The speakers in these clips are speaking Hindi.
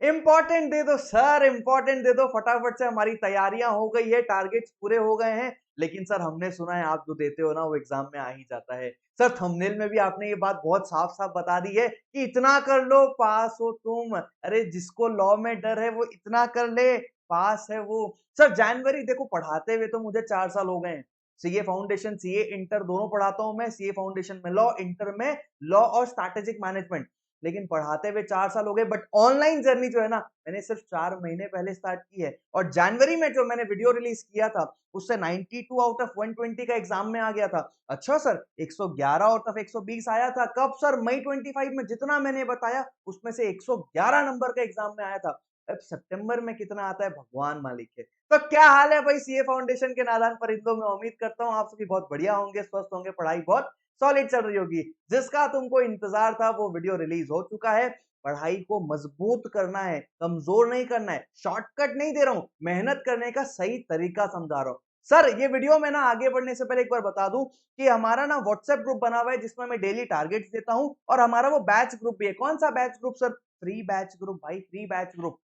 इंपॉर्टेंट दे दो सर, इंपॉर्टेंट दे दो फटाफट से। हमारी तैयारियां हो गई है, टारगेट्स पूरे हो गए हैं, लेकिन सर हमने सुना है आप जो देते हो ना वो एग्जाम में आ ही जाता है। सर थंबनेल में भी आपने ये बात बहुत साफ साफ बता दी है कि इतना कर लो पास हो तुम। अरे जिसको लॉ में डर है वो इतना कर ले, पास है वो। सर जनवरी देखो, पढ़ाते हुए तो मुझे 4 साल हो गए हैं। सीए फाउंडेशन, सीए इंटर दोनों पढ़ाता हूं मैं। सीए फाउंडेशन में लॉ, इंटर में लॉ और स्ट्रैटेजिक मैनेजमेंट। लेकिन पढ़ाते हुए 4 साल हो गए, बट ऑनलाइन जर्नी जो है ना, मैंने सिर्फ 4 महीने पहले स्टार्ट की है। और जनवरी में जो मैंने वीडियो रिलीज किया था उससे 92 आउट ऑफ 120 का एग्जाम में आ गया था। अच्छा सर 111 आउट ऑफ 120 आया था कब सर? मई 25 में। जितना मैंने बताया उसमें से 111 नंबर का एग्जाम में आया था। अब सितंबर में कितना आता है भगवान मालिक है। तो क्या हाल है भाई सीए फाउंडेशन के नादान परिंदों में? उम्मीद करता हूँ आप सभी बहुत बढ़िया होंगे, स्वस्थ होंगे, पढ़ाई बहुत सॉलिड चल रही होगी। जिसका तुमको इंतजार था वो वीडियो रिलीज हो चुका है। पढ़ाई को मजबूत करना है, कमजोर नहीं करना है। शॉर्टकट नहीं दे रहा हूं, मेहनत करने का सही तरीका समझा रहा हूं। सर ये वीडियो में ना आगे बढ़ने से पहले एक बार बता दूं कि हमारा ना व्हाट्सएप ग्रुप बना हुआ है जिसमें मैं डेली टारगेट्स देता हूं, और हमारा वो बैच ग्रुप भी है। कौन सा batch group sir? Free batch group भाई, फ्री बैच ग्रुप।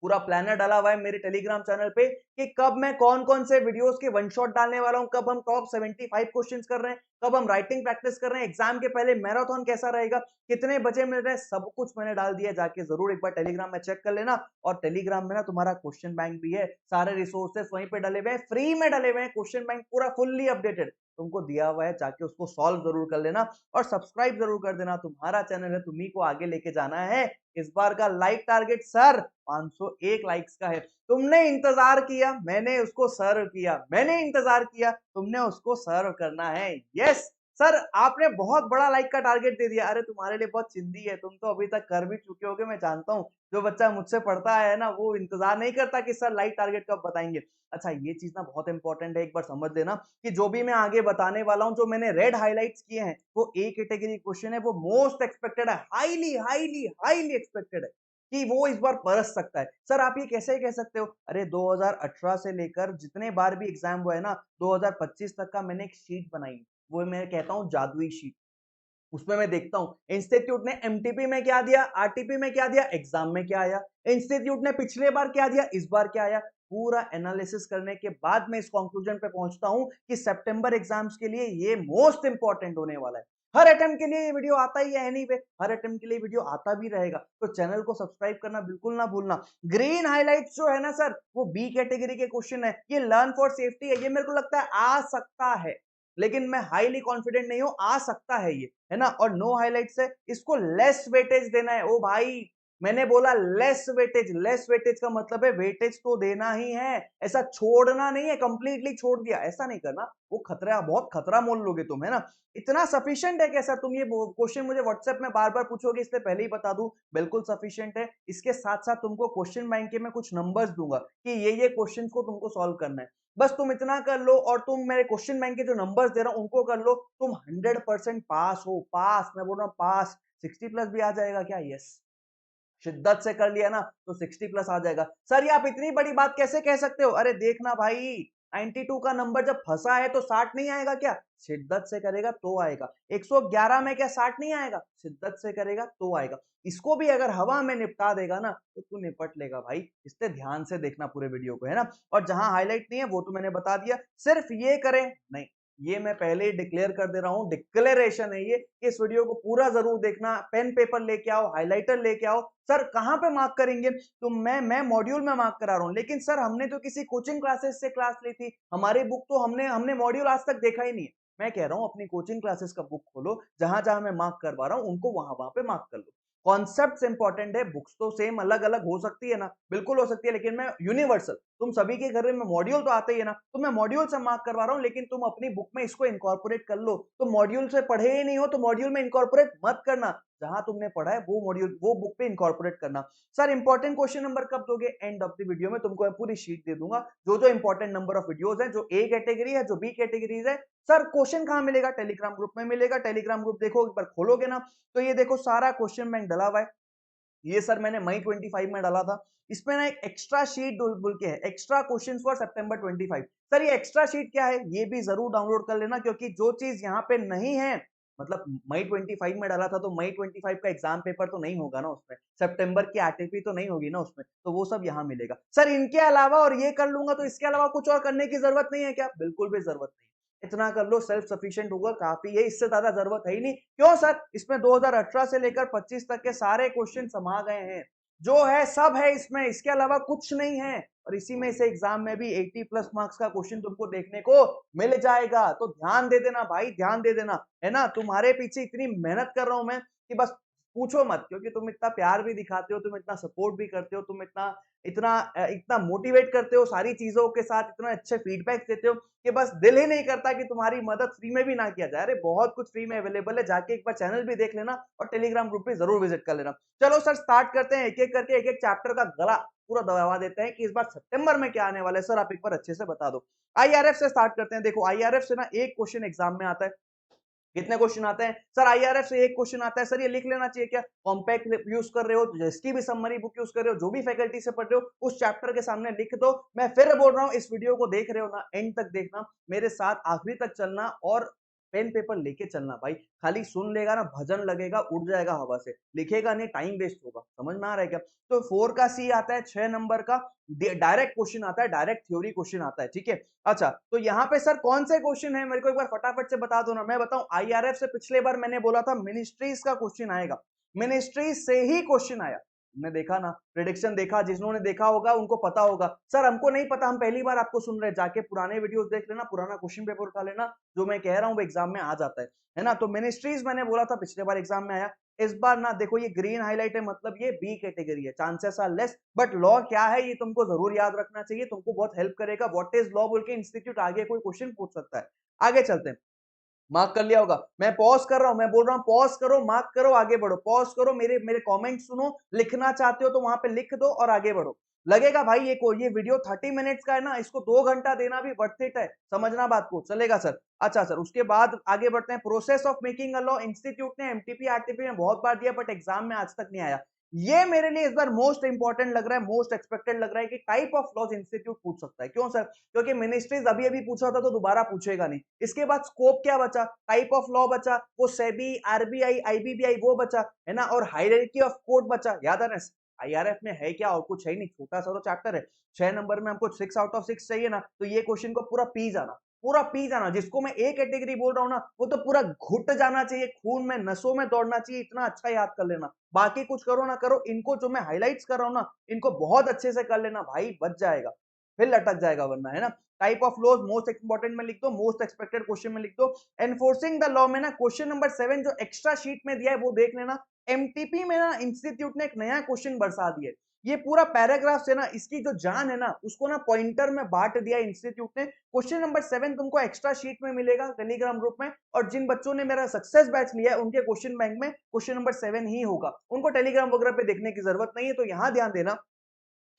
पूरा प्लानर डाला हुआ है मेरे टेलीग्राम चैनल पे कि कब मैं कौन कौन से वीडियोस के वन शॉट डालने वाला हूं, कब हम टॉप 75 क्वेश्चंस कर रहे हैं, कब हम राइटिंग प्रैक्टिस कर रहे हैं, एग्जाम के पहले मैराथन कैसा रहेगा, कितने बजे मिल रहे हैं, सब कुछ मैंने डाल दिया। जाके जरूर एक बार टेलीग्राम में चेक कर लेना। और टेलीग्राम में ना तुम्हारा क्वेश्चन बैंक भी है, सारे रिसोर्सेस वहीं पे डले हुए हैं, फ्री में डले हुए हैं। क्वेश्चन बैंक पूरा फुल्ली अपडेटेड तुमको दिया हुआ है, जाके उसको सॉल्व जरूर कर लेना और सब्सक्राइब जरूर कर देना। तुम्हारा चैनल है, तुम्ही को आगे लेके जाना है। इस बार का लाइक टारगेट सर 501 लाइक्स का है। तुमने इंतजार किया, मैंने उसको सर्व किया, मैंने इंतजार किया, तुमने उसको सर्व करना है। यस सर, आपने बहुत बड़ा लाइक का टारगेट दे दिया। अरे तुम्हारे लिए बहुत चिंदी है, तुम तो अभी तक कर भी चुके होगे, मैं जानता हूँ। जो बच्चा मुझसे पढ़ता है ना वो इंतजार नहीं करता कि सर लाइक टारगेट कब बताएंगे। अच्छा ये चीज ना बहुत इंपॉर्टेंट है, एक बार समझ लेना कि जो भी मैं आगे बताने वाला हूं, जो मैंने रेड हाईलाइट्स किए हैं, वो ए कैटेगरी क्वेश्चन है, वो मोस्ट एक्सपेक्टेड है, हाईली हाईली हाईली एक्सपेक्टेड है कि वो इस बार बरस सकता है। सर आप ये कैसे कह सकते हो? अरे 2018 से लेकर जितने बार भी एग्जाम हुआ है ना, 2025 तक का मैंने एक शीट बनाई, वो मैं कहता हूँ जादुई शीट। उसमें मैं देखता हूं इंस्टीट्यूट ने एमटीपी में क्या दिया, आरटीपी में क्या दिया, एग्जाम में क्या आया, इंस्टीट्यूट ने पिछले बार क्या दिया, इस बार क्या आया। पूरा एनालिसिस करने के बाद मैं इस कंक्लूजन पे पहुंचता हूं कि सितंबर एग्जाम्स के लिए ये मोस्ट इंपॉर्टेंट होने वाला है। हर अटेम्प्ट के लिए ये वीडियो आता ही है एनीवे, हर अटेम्प्ट के लिए वीडियो आता भी रहेगा। तो चैनल को सब्सक्राइब करना बिल्कुल ना भूलना। ग्रीन हाइलाइट्स जो है ना सर, वो बी कैटेगरी के क्वेश्चन है। ये लर्न फॉर सेफ्टी है, ये मेरे को लगता है आ सकता है, लेकिन मैं हाईली कॉन्फिडेंट नहीं हूं, आ सकता है ये, है ना। और नो हाइलाइट्स है, इसको लेस वेटेज देना है। ओ भाई मैंने बोला लेस वेटेज, लेस वेटेज का मतलब है वेटेज तो देना ही है, ऐसा छोड़ना नहीं है, कंप्लीटली छोड़ दिया ऐसा नहीं करना। वो खतरा, बहुत खतरा मोल लोगे तुम, है ना। इतना सफिशिएंट है कैसा? तुम ये क्वेश्चन मुझे व्हाट्सएप में बार बार पूछोगे, इससे पहले ही बता दूं बिल्कुल सफिशिएंट है। इसके साथ साथ तुमको क्वेश्चन बैंक के मैं कुछ नंबर्स दूंगा कि ये क्वेश्चन को तुमको सॉल्व करना है। बस तुम इतना कर लो और तुम मेरे क्वेश्चन बैंक के जो नंबर्स दे रहा हूं उनको कर लो, तुम 100% पास हो। पास, मैं बोल रहा हूं पास। 60 प्लस भी आ जाएगा क्या? यस, शिद्दत से कर लिया ना तो 60 प्लस आ जाएगा। सर ये आप इतनी बड़ी बात कैसे कह सकते हो? अरे देखना भाई, 92 का नंबर जब फंसा है तो 60 नहीं आएगा क्या? शिद्दत से करेगा तो आएगा। 111 में क्या 60 नहीं आएगा? शिद्दत से करेगा तो आएगा। इसको भी अगर हवा में निपटा देगा ना तो तू निपट लेगा भाई। इससे ध्यान से देखना पूरे वीडियो को, है ना। और जहां हाईलाइट नहीं है वो तो मैंने बता दिया, सिर्फ ये करें नहीं, ये मैं पहले ही डिक्लेयर कर दे रहा हूं, डिक्लेरेशन है ये। इस वीडियो को पूरा जरूर देखना, पेन पेपर लेके आओ, हाइलाइटर लेके आओ। सर कहां पे मार्क करेंगे? तो मैं मॉड्यूल में मार्क करा रहा हूं, लेकिन सर हमने तो किसी कोचिंग क्लासेस से क्लास ली थी, हमारी बुक तो हमने हमने मॉड्यूल आज तक देखा ही नहीं है। मैं कह रहा हूं अपनी कोचिंग क्लासेस का बुक खोलो, जहां जहां मैं मार्क करवा रहा हूं उनको वहां वहां पे मार्क कर लो। कॉन्सेप्ट इंपॉर्टेंट है, बुक्स तो सेम अलग अलग हो सकती है ना, बिल्कुल हो सकती है, लेकिन मैं यूनिवर्सल, तुम सभी के घर में मॉड्यूल तो आते ही है ना, तो मैं मॉड्यूल से मार्क करवा रहा हूं, लेकिन तुम अपनी बुक में इसको इनकॉर्पोरेट कर लो। तो मॉड्यूल से पढ़े ही नहीं हो तो मॉड्यूल में इनकॉर्पोरेट मत करना, जहां तुमने पढ़ा है वो मॉड्यूल वो बुक पे इनकॉर्पोरेट करना। सर इंपॉर्टेंट क्वेश्चन नंबर कब दोगे? एंड ऑफ द वीडियो में तुमको मैं पूरी शीट दे दूंगा, जो जो इंपॉर्टेंट नंबर ऑफ वीडियोस है, जो ए कैटेगरी है, जो बी कैटेगरीज है। सर क्वेश्चन कहां मिलेगा? टेलीग्राम ग्रुप में मिलेगा। टेलीग्राम ग्रुप देखो, एक बार खोलोगे ना तो ये देखो सारा क्वेश्चन बैंक डला हुआ है। ये सर मैंने मई 25 में डाला था। इसमें ना एक एक्स्ट्रा शीट बोल के है, extra questions for September 25। Sir ये एक्स्ट्रा शीट क्या है? ये भी जरूर डाउनलोड कर लेना, क्योंकि जो चीज यहाँ पे नहीं है मतलब मई 25 में डाला था तो मई 25 का एग्जाम पेपर तो नहीं होगा ना उसमें, सितंबर की आरटीपी तो नहीं होगी ना उसमें, तो वो सब यहाँ मिलेगा। सर इनके अलावा और ये कर लूंगा तो इसके अलावा कुछ और करने की जरूरत नहीं है क्या? बिल्कुल भी जरूरत नहीं, इतना कर लो सेल्फ सफिशिएंट होगा काफी है, इससे ज्यादा जरूरत है ही नहीं। क्यों सर? इसमें 2018 से लेकर 25 तक के सारे क्वेश्चन समा गए हैं, जो है सब है इसमें, इसके अलावा कुछ नहीं है। और इसी में से एग्जाम में भी 80 प्लस मार्क्स का क्वेश्चन तुमको देखने को मिल जाएगा, तो ध्यान दे देना भाई, ध्यान दे देना, है ना। तुम्हारे पीछे इतनी मेहनत कर रहा हूं मैं कि बस पूछो मत, क्योंकि तुम इतना प्यार भी दिखाते हो, तुम इतना सपोर्ट भी करते हो, तुम इतना इतना इतना मोटिवेट करते हो सारी चीजों के साथ, इतना अच्छे फीडबैक देते हो कि बस दिल ही नहीं करता कि तुम्हारी मदद फ्री में भी ना किया जाए। अरे बहुत कुछ फ्री में अवेलेबल है, जाके एक बार चैनल भी देख लेना और टेलीग्राम ग्रुप भी जरूर विजिट कर लेना। चलो सर स्टार्ट करते हैं, एक एक करके एक एक चैप्टर का गला पूरा दबा देते हैं कि इस बार सितंबर में क्या आने वाला है। सर आप एक बार अच्छे से बता दो। आईआरएफ से स्टार्ट करते हैं। देखो आईआरएफ से ना एक क्वेश्चन एग्जाम में आता है। कितने क्वेश्चन आते हैं सर? आईआरएफ से एक क्वेश्चन आता है। सर ये लिख लेना चाहिए क्या? कॉम्पैक्ट यूज कर रहे हो तो जिसकी भी समरी बुक यूज कर रहे हो, जो भी फैकल्टी से पढ़ रहे हो, उस चैप्टर के सामने लिख दो। मैं फिर बोल रहा हूं, इस वीडियो को देख रहे हो ना, एंड तक देखना, मेरे साथ आखिरी तक चलना और पेन पेपर लेके चलना भाई। खाली सुन लेगा ना, भजन लगेगा, उड़ जाएगा हवा से, लिखेगा नहीं, टाइम वेस्ट होगा। समझ में आ रहा है क्या? तो 4 का सी आता है, 6 नंबर का डायरेक्ट क्वेश्चन आता है, डायरेक्ट थ्योरी क्वेश्चन आता है, ठीक है। अच्छा तो यहाँ पे सर कौन से क्वेश्चन है, मेरे को एक बार फटाफट से बता दो ना। मैं बताऊं, आईआरएफ से पिछले बार मैंने बोला था मिनिस्ट्रीज का क्वेश्चन आएगा, मिनिस्ट्रीज से ही क्वेश्चन आया। हमने देखा ना, प्रिडिक्शन देखा, जिन्होंने देखा होगा उनको पता होगा। सर हमको नहीं पता, हम पहली बार आपको सुन रहे हैं, जाके पुराने वीडियोस देख लेना, पुराना क्वेश्चन पेपर उठा लेना, जो मैं कह रहा हूँ वो एग्जाम में आ जाता है ना। तो मिनिस्ट्रीज मैंने बोला था पिछले बार एग्जाम में आया। इस बार ना देखो, ये ग्रीन हाईलाइट है, मतलब ये बी कैटेगरी है, chances are less, but law क्या है ये तुमको जरूर याद रखना चाहिए, तुमको बहुत हेल्प करेगा। व्हाट इज लॉ बोल के इंस्टीट्यूट आगे कोई क्वेश्चन पूछ सकता है। आगे चलते हैं। मार्क कर लिया होगा, मैं पॉज कर रहा हूं, मैं बोल रहा हूं पॉज करो, मार्क करो, आगे बढ़ो, पॉज करो, मेरे मेरे कमेंट सुनो, लिखना चाहते हो तो वहां पे लिख दो और आगे बढ़ो। लगेगा भाई ये वीडियो 30 मिनट्स का है ना, इसको 2 घंटा देना भी वर्थ इट है, समझना बात को, चलेगा सर। अच्छा सर उसके बाद आगे बढ़ते हैं। Process of making a law, institute ने एमटीपी आरटीपी में बहुत बार दिया, बट एग्जाम में आज तक नहीं आया। ये मेरे लिए इस बार मोस्ट इंपॉर्टेंट लग रहा है, मोस्ट एक्सपेक्टेड लग रहा है कि टाइप ऑफ लॉज इंस्टीट्यूट पूछ सकता है। क्यों सर? क्योंकि मिनिस्ट्रीज अभी अभी पूछा था तो दोबारा पूछेगा नहीं। इसके बाद स्कोप क्या बचा? टाइप ऑफ लॉ बचा, वो सेबी, आरबीआई, आईबीबीआई वो बचा, है ना, और हायरार्की ऑफ कोर्ट बचा। याद है ना, आईआरएफ में है क्या? और कुछ है ही नहीं, छोटा सा तो चैप्टर है। 6 नंबर में हमको 6 आउट ऑफ 6 चाहिए ना, तो ये क्वेश्चन को पूरा पी जाना, पूरा पी जाना। जिसको मैं ए कैटेगरी बोल रहा हूँ ना, वो तो पूरा घुट जाना चाहिए, खून में नसों में दौड़ना चाहिए, इतना अच्छा याद कर लेना। बाकी कुछ करो ना करो, इनको जो मैं हाइलाइट्स कर रहा हूँ ना, इनको बहुत अच्छे से कर लेना भाई, बच जाएगा, फिर लटक जाएगा वरना, है ना। Type of laws most important में लिख दो, मोस्ट एक्सपेक्टेड क्वेश्चन में लिख दो। एनफोर्सिंग द लॉ में ना क्वेश्चन नंबर 7 जो एक्स्ट्रा शीट में दिया है वो देख लेना। एमटीपी में ना इंस्टीट्यूट ने एक नया क्वेश्चन बरसा दिया है, ये पूरा पैराग्राफ से ना इसकी जो जान है ना उसको ना पॉइंटर में बांट दिया इंस्टीट्यूट ने। क्वेश्चन नंबर 7 तुमको एक्स्ट्रा शीट में मिलेगा टेलीग्राम ग्रुप में, और जिन बच्चों ने मेरा सक्सेस बैच लिया है उनके क्वेश्चन बैंक में क्वेश्चन नंबर 7 ही होगा, उनको टेलीग्राम वगैरह पे देखने की जरूरत नहीं है। तो यहां ध्यान देना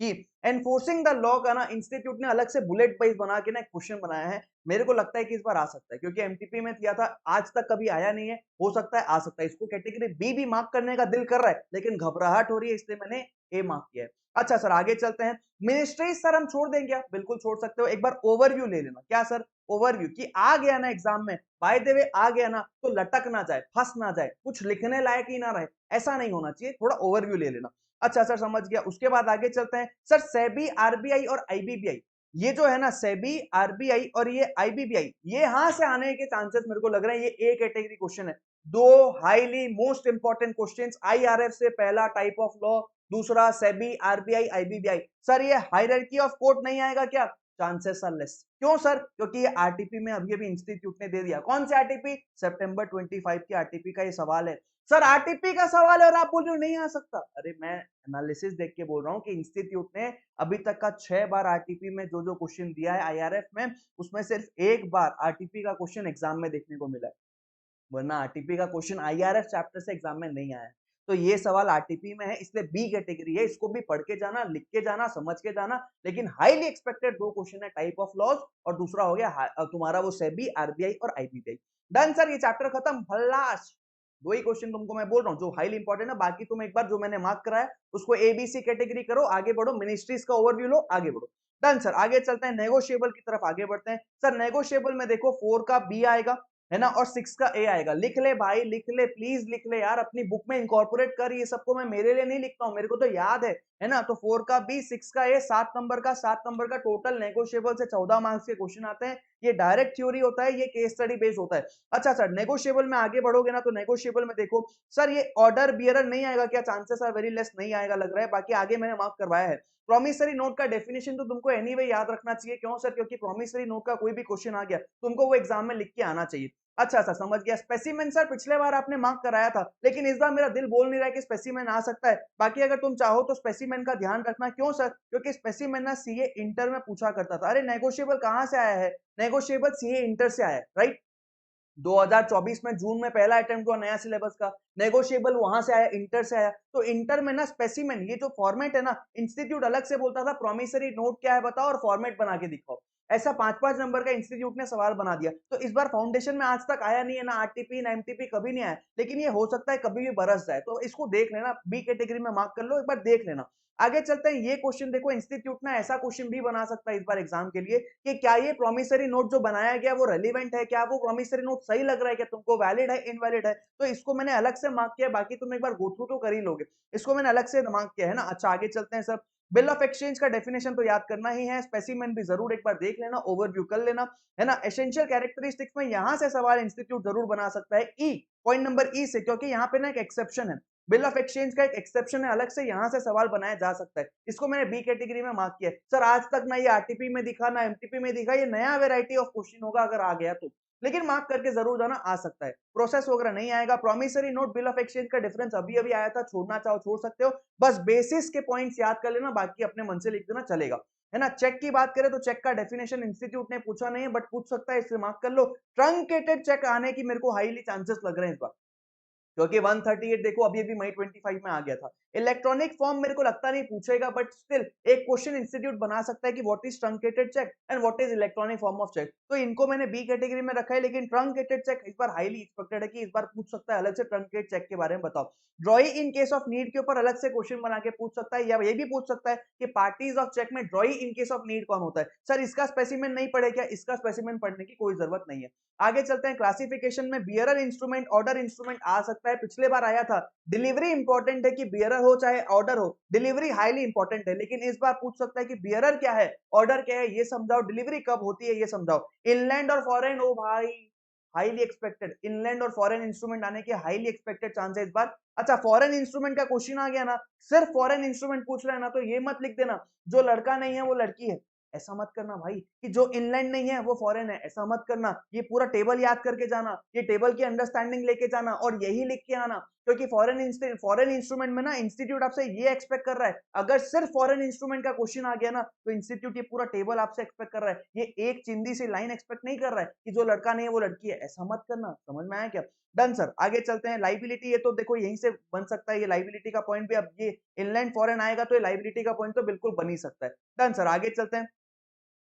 कि एनफोर्सिंग द लॉ का ना इंस्टीट्यूट ने अलग से बुलेट वाइज बना के ना एक क्वेश्चन बनाया है। मेरे को लगता है कि इस बार आ सकता है, क्योंकि एमटीपी में किया था, आज तक कभी आया नहीं है, हो सकता है आ सकता है। इसको कैटेगरी बी भी मार्क करने का दिल कर रहा है, लेकिन घबराहट हो रही है, इसलिए मैंने ए मार्क किया है। अच्छा सर आगे चलते हैं। मिनिस्ट्री सर हम छोड़ देंगे क्या? बिल्कुल छोड़ सकते हो, एक बार ओवरव्यू ले लेना। क्या सर? ओवरव्यू, कि आ गया ना एग्जाम में, बाय द वे आ गया ना, तो लटक ना जाए, फंस ना जाए, कुछ लिखने लायक ही ना रहे, ऐसा नहीं होना चाहिए, थोड़ा ओवरव्यू ले लेना। अच्छा सर समझ गया। उसके बाद आगे चलते हैं सर। सेबी, आरबीआई और आईबीबीआई, ये जो है ना सेबी, आरबीआई और ये आईबीबीआई, ये यहां से आने के चांसेस मेरे को लग रहे हैं, ये ए कैटेगरी क्वेश्चन है। दो highly most important questions IRF से, पहला टाइप ऑफ लॉ, दूसरा सेबी, आरबीआई, आईबीबीआई। सर ये हायरार्की ऑफ कोर्ट नहीं आएगा क्या? Chances are less. क्यों सर? क्योंकि ये आरटीपी में अभी अभी इंस्टीट्यूट ने दे दिया। कौन से आरटीपी? सितंबर 25 की आरटीपी का ये सवाल है। सर आरटीपी का सवाल है और आप बोल रहे हो नहीं आ सकता। अरे मैं एनालिसिस देख के बोल रहा हूँ कि इंस्टीट्यूट ने अभी तक का 6 बार आरटीपी में जो जो क्वेश्चन दिया है आईआरएफ में, उसमें सिर्फ एक बार आरटीपी का क्वेश्चन एग्जाम में देखने को मिला है, वरना आरटीपी का क्वेश्चन आईआरएफ चैप्टर से एग्जाम में नहीं आया है। तो ये सवाल आरटीपी में है, इसलिए बी कैटेगरी है, इसको भी पढ़ के जाना, लिख के जाना, समझ के जाना। लेकिन हाईली एक्सपेक्टेड दो क्वेश्चन है, टाइप ऑफ लॉज और दूसरा हो गया तुम्हारा वो सेबी, आरबीआई और आईबीआई। डन सर, ये चैप्टर खत्म, भल्लास। दो ही क्वेश्चन तुमको मैं बोल रहा हूँ जो हाईली इंपॉर्टेंट है, बाकी तुम एक बार जो मैंने मार्क करा है उसको एबीसी कैटेगरी करो, आगे बढ़ो, मिनिस्ट्रीज का ओवरव्यू लो, आगे बढ़ो। डन सर, आगे चलते हैं, नेगोशिएबल की तरफ आगे बढ़ते हैं। सर नेगोशिएबल में देखो 4 का बी आएगा, है ना, और 6 का ए आएगा। लिख ले भाई, लिख ले, प्लीज लिख ले यार, अपनी बुक में इनकॉर्पोरेट कर। ये सबको मैं मेरे लिए नहीं लिखता हूँ, मेरे को तो याद है ना। तो 4 का बी, 6 का ए, 7 नंबर का टोटल नेगोशिएबल से 14 मार्क्स के क्वेश्चन आते हैं। ये डायरेक्ट थ्योरी होता है, ये केस स्टडी बेस्ड होता है। अच्छा सर, नेगोशिएबल में आगे बढ़ोगे ना, तो नेगोशिएबल में देखो सर, ये ऑर्डर बियरर नहीं आएगा क्या? चांसेस आर वेरी लेस नहीं आएगा लग रहा है, बाकी आगे मैंने मार्क करवाया है। प्रॉमिसरी नोट का डेफिनेशन तो तुमको एनीवे याद रखना चाहिए। क्यों सर? क्योंकि प्रॉमिसरी नोट का कोई भी क्वेश्चन आ गया तुमको वो एग्जाम में लिख के आना चाहिए। अच्छा सर, समझ गया। स्पेसिमेन सर पिछले बार आपने मार्क कराया था, लेकिन इस बार मेरा दिल बोल नहीं रहा है कि स्पेसिमेन आ सकता है। बाकी अगर तुम चाहो तो स्पेसिमेन का ध्यान रखना। क्यों सर? क्योंकि स्पेसिमेन ना सीए इंटर में पूछा करता था। अरे नेगोशिएबल कहां से आया है? नेगोशिएबल सीए इंटर से आया है, राइट। 2024 में जून में पहला अटेम्प्ट हुआ नया सिलेबस का। नेगोशिएबल वहां से आया, इंटर से आया। तो इंटर में ना स्पेसिमेन, ये जो फॉर्मेट है ना, इंस्टीट्यूट अलग से बोलता था प्रॉमिसरी नोट क्या है बताओ और फॉर्मेट बना के दिखाओ। ऐसा 5-5 नंबर का इंस्टीट्यूट ने सवाल बना दिया। तो इस बार फाउंडेशन में आज तक आया नहीं है ना, आरटीपी ना एमटीपी, कभी नहीं आया। लेकिन ये हो सकता है कभी भी बरस जाए, तो इसको देख लेना, बी कैटेगरी में मार्क कर लो, एक बार देख लेना। आगे चलते हैं। ये क्वेश्चन देखो, इंस्टीट्यूट ना ऐसा क्वेश्चन भी बना सकता है इस बार एग्जाम के लिए कि क्या ये प्रॉमिसरी नोट जो बनाया गया वो रेलिवेंट है, क्या वो प्रॉमिसरी नोट सही लग रहा है, क्या तुमको वैलिड है, इनवैलिड है। तो इसको मैंने अलग से मार्क किया, बाकी तुम एक बार गो थ्रू तो कर ही लोगे। इसको मैंने अलग से मार्क किया है ना। अच्छा, आगे चलते हैं सर। बिल ऑफ एक्सचेंज का डेफिनेशन तो याद करना ही है, स्पेसिमेन भी जरूर एक बार देख लेना, ओवरव्यू कर लेना, है ना। एसेंशियल कैरेक्टरिस्टिक्स में यहां से सवाल इंस्टीट्यूट जरूर बना सकता है, ई पॉइंट नंबर ई से, क्योंकि यहाँ पे ना एक एक्सेप्शन है। बिल ऑफ एक्सचेंज का एक एक्सेप्शन है, अलग से यहां से सवाल बनाया जा सकता है। इसको मैंने बी कैटेगरी में मार्क किया है। सर आज तक ना ये आरटीपी में दिखा ना एमटीपी में दिखा, ये नया वेराइटी ऑफ क्वेश्चन होगा अगर आ गया तो, लेकिन मार्क करके जरूर जाना, आ सकता है। प्रोसेस वगैरह नहीं आएगा। Promissory note bill of exchange का डिफरेंस अभी अभी आया था, छोड़ना चाहो छोड़ सकते हो, बस बेसिस के पॉइंट्स याद कर लेना, बाकी अपने मन से लिख देना, चलेगा, है ना। चेक की बात करें तो चेक का डेफिनेशन इंस्टीट्यूट ने पूछा नहीं है, बट पूछ सकता है, इससे मार्क कर लो। ट्रंकेटेड चेक आने की मेरे को हाईली चांसेस लग रहे हैं इस बार, क्योंकि 138 देखो अभी अभी मई 25 में आ गया था। इलेक्ट्रॉनिक फॉर्म मेरे को लगता नहीं पूछेगा, बट स्टिल एक क्वेश्चन इंस्टीट्यूट बना सकता है कि what is truncated cheque and what is electronic form of cheque. तो इनको मैंने बी कैटेगरी में रखा है, लेकिन ट्रंकेटेड चेक इस बार हाईली एक्सपेक्टेड है कि इस बार पूछ सकता है अलग से, ट्रंकेट चेक के बारे में बताओ। ड्रॉई इन केस ऑफ नीड के ऊपर अलग से क्वेश्चन बना के पूछ सकता है, या ये भी पूछ सकता है कि पार्टीज ऑफ चेक में ड्रॉई इन केस ऑफ नीड कौन होता है। सर इसका स्पेसिमेन नहीं पढ़े क्या? इसका स्पेसिमेन पढ़ने की कोई जरूरत नहीं है। आगे चलते हैं। क्लासिफिकेशन में बियरर इंस्ट्रूमेंट, ऑर्डर इंस्ट्रूमेंट आ सकता है, पिछले बार आया था। डिलीवरी इंपॉर्टेंट है कि बियरर हो चाहे ऑर्डर हो, डिलीवरी हाईली इंपॉर्टेंट है, लेकिन इस बार पूछ सकता है कि बियरर क्या है, ऑर्डर क्या है, ये समझाओ, डिलीवरी कब होती है ये समझाओ। इनलैंड और फॉरेन, ओ भाई हाईली एक्सपेक्टेड, इनलैंड और फॉरेन इंस्ट्रूमेंट आने के हाईली एक्सपेक्टेड चांस है इस बार। अच्छा, फॉरेन इंस्ट्रूमेंट का क्वेश्चन आ गया ना, सिर्फ फॉरेन इंस्ट्रूमेंट पूछ रहे हैं ना, तो ये मत लिख देना जो लड़का नहीं है वो लड़की है, ऐसा मत करना भाई, कि जो इनलैंड नहीं है वो फॉरेन है, ऐसा मत करना। ये पूरा टेबल याद करके जाना, ये टेबल की अंडरस्टैंडिंग लेके जाना और यही लिख के आना, क्योंकि फॉरेन इंस्ट्रूमेंट में ना इंस्टीट्यूट आपसे ये एक्सपेक्ट कर रहा है, अगर सिर्फ फॉरेन इंस्ट्रूमेंट का क्वेश्चन आ गया ना, तो इंस्टीट्यूट ये पूरा टेबल आपसे एक्सपेक्ट कर रहा है, ये एक चिंदी सी लाइन एक्सपेक्ट नहीं कर रहा है कि जो लड़का नहीं है वो लड़की है, ऐसा मत करना। समझ में आया क्या? डन सर, आगे चलते हैं। लाइबिलिटी, ये तो देखो यहीं से बन सकता है, ये लाइबिलिटी का पॉइंट भी, अब ये इनलैंड फॉरेन आएगा तो ये लाइबिलिटी का पॉइंट तो बिल्कुल बन ही सकता है। डन सर, आगे चलते हैं।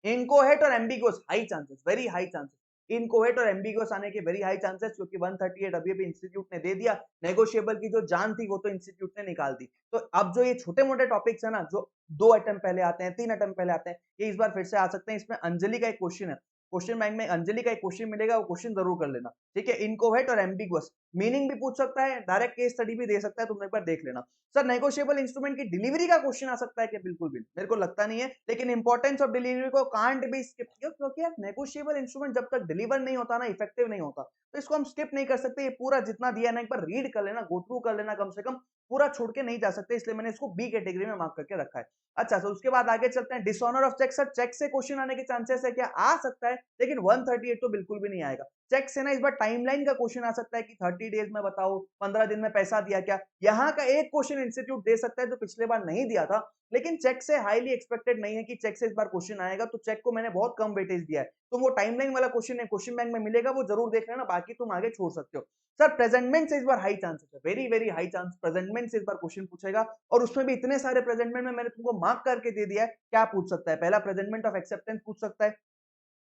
इनकोहेट और ambiguous, high chances, very high chances. Inchoate और एम्बिगुअस आने के वेरी हाई चांसेस, क्योंकि 138 अभी अभी इंस्टीट्यूट ने दे दिया। नेगोशिएबल की जो जान थी वो तो इंस्टीट्यूट ने निकाल दी। तो अब जो ये छोटे मोटे टॉपिक्स है ना, जो 2 अटेम्प्ट पहले आते हैं, 3 अटेम्प्ट पहले आते हैं, ये इस बार फिर से आ सकते हैं। इसमें अंजलि का एक क्वेश्चन है, क्वेश्चन बैंक में अंजलि का एक क्वेश्चन मिलेगा, वो क्वेश्चन जरूर कर लेना, ठीक है। इनकोहेट और एम्बिगुअस, मीनिंग भी पूछ सकता है, डायरेक्ट केस स्टडी भी दे सकता है, तुम एक बार देख लेना। सर नेगोशिएबल इंस्ट्रूमेंट की डिलीवरी का क्वेश्चन आ सकता है कि? बिल्कुल भी मेरे को लगता नहीं है, लेकिन इंपॉर्टेंस ऑफ डिलीवरी को कांट बी स्किप, क्योंकि यार नेगोशिएबल इंस्ट्रूमेंट जब तक डिलीवर नहीं होता ना, इफेक्टिव नहीं होता, तो इसको हम स्किप नहीं कर सकते। ये पूरा जितना दिया है ना, एक बार रीड कर लेना, गो थ्रू कर लेना, कम से कम पूरा छोड़ के नहीं जा सकते, इसलिए मैंने इसको बी कैटेगरी में मार्क करके रखा है। अच्छा, तो उसके बाद आगे चलते हैं। Dishonour of cheque, sir cheque से क्वेश्चन आने के चांसेस है क्या? आ सकता है, लेकिन 138 तो बिल्कुल भी नहीं आएगा। चेक से ना इस बार टाइमलाइन का क्वेश्चन आ सकता है कि 30 डेज में बताओ, 15 दिन में पैसा दिया क्या, यहाँ का एक क्वेश्चन इंस्टीट्यूट दे सकता है जो पिछले बार नहीं दिया था। लेकिन चेक से हाईली एक्सपेक्टेड नहीं है कि चेक से इस बार क्वेश्चन आएगा, तो चेक को मैंने बहुत कम वेटेज दिया है। तो वो टाइमलाइन वाला क्वेश्चन है, क्वेश्चन बैंक में मिलेगा, वो जरूर देख लेना, बाकी तुम आगे छोड़ सकते हो। सर प्रेजेंटमेंट से इस बार हाई चांसेस है, very very high chance presentment से इस बार क्वेश्चन पूछेगा, और उसमें भी इतने सारे प्रेजेंटमेंट में मैंने तुमको मार्क करके दे दिया है। क्या पूछ सकता है? पहला प्रेजेंटमेंट ऑफ एक्सेप्टेंस पूछ सकता है,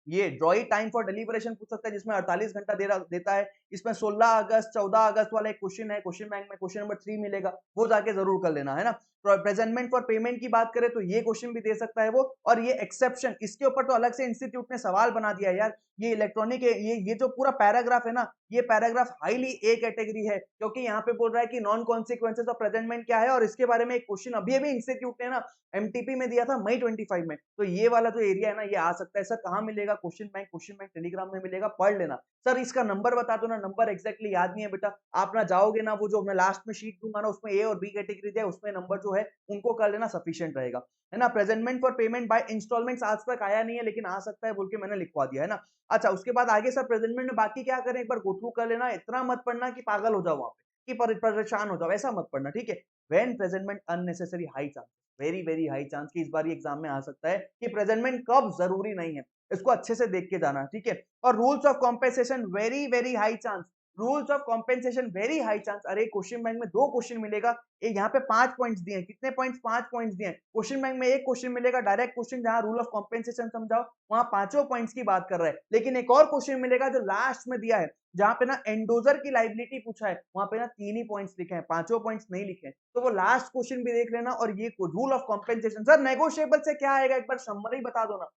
ये ड्रॉई टाइम फॉर डिलीवरेशन पूछ सकता है, जिसमें 48 घंटा देता है। इसमें 16 अगस्त 14 अगस्त वाला एक क्वेश्चन है, क्वेश्चन बैंक में क्वेश्चन नंबर 3 मिलेगा, वो जाके जरूर कर लेना, है ना। प्रेजेंटमेंट फॉर पेमेंट की बात करें तो ये क्वेश्चन भी दे सकता है वो, और ये एक्सेप्शन, इसके ऊपर तो अलग से इंस्टीट्यूट ने सवाल बना दिया है यार। ये इलेक्ट्रॉनिक ये जो पूरा पैराग्राफ है ना, ये पैराग्राफ हाईली ए कैटेगरी है, क्योंकि यहाँ पे बोल रहा है कि नॉन कॉन्सिक्वेंसेस ऑफ प्रेजेंटमेंट क्या है, और इसके बारे में एक क्वेश्चन अभी अभी इंस्टीट्यूट ने ना एमटीपी में दिया था मई 25 में। तो ये वाला जो एरिया है ना, ये आ सकता है। सर कहाँ मिलेगा? क्वेश्चन बैंक टेलीग्राम में मिलेगा, पढ़ लेना। सर इसका नंबर बता दो ना, नंबर एग्जैक्टली याद नहीं है बेटा। आप ना जाओगे ना, वो जो मैं लास्ट में शीट दूंगा ना, उसमें ए और बी कैटेगरी दिया, उसमें नंबर जो है उनको कर लेना, सफिशिएंट रहेगा, है ना। Presentment for payment by instalments आज तक आया नहीं है, लेकिन आ सकता है बोल के मैंने लिखवा दिया, है ना। अच्छा, उसके बाद आगे सर प्रेजेंटमेंट में बाकी क्या करें, एक बार गो थ्रू कर लेना। इतना मत पढ़ना कि पागल हो जाओ वहां पे, कि परेशान हो जाओ, ऐसा मत पढ़ना, ठीक है। When presentment unnecessary high chance, very very high chance कि इस बार एग्जाम में आ सकता है कि प्रेजेंटमेंट कब जरूरी नहीं है, इसको अच्छे से देख के जाना, ठीक है। और rules of compensation, very very high chance, rules of compensation very high chance. अरे क्वेश्चन बैंक में 2 क्वेश्चन मिलेगा, एक यहाँ पे 5 पॉइंट्स दिए हैं, कितने पॉइंट्स? 5 पॉइंट्स दिए हैं। क्वेश्चन बैंक में एक क्वेश्चन मिलेगा डायरेक्ट क्वेश्चन, जहां रूल ऑफ कॉम्पेंसेशन समझाओ, वहां 5 पॉइंट्स की बात कर रहा है। लेकिन एक और क्वेश्चन मिलेगा जो लास्ट में दिया है, जहां पे ना एंडोजर की लाइबिलिटी पूछा है, वहां पे ना 3 ही पॉइंट्स लिखे हैं, 5 पॉइंट्स नहीं लिखे हैं। तो वो लास्ट क्वेश्चन भी देख लेना। और ये rule of compensation, sir negotiable से क्या आएगा, एक बार समरी बता दो ना।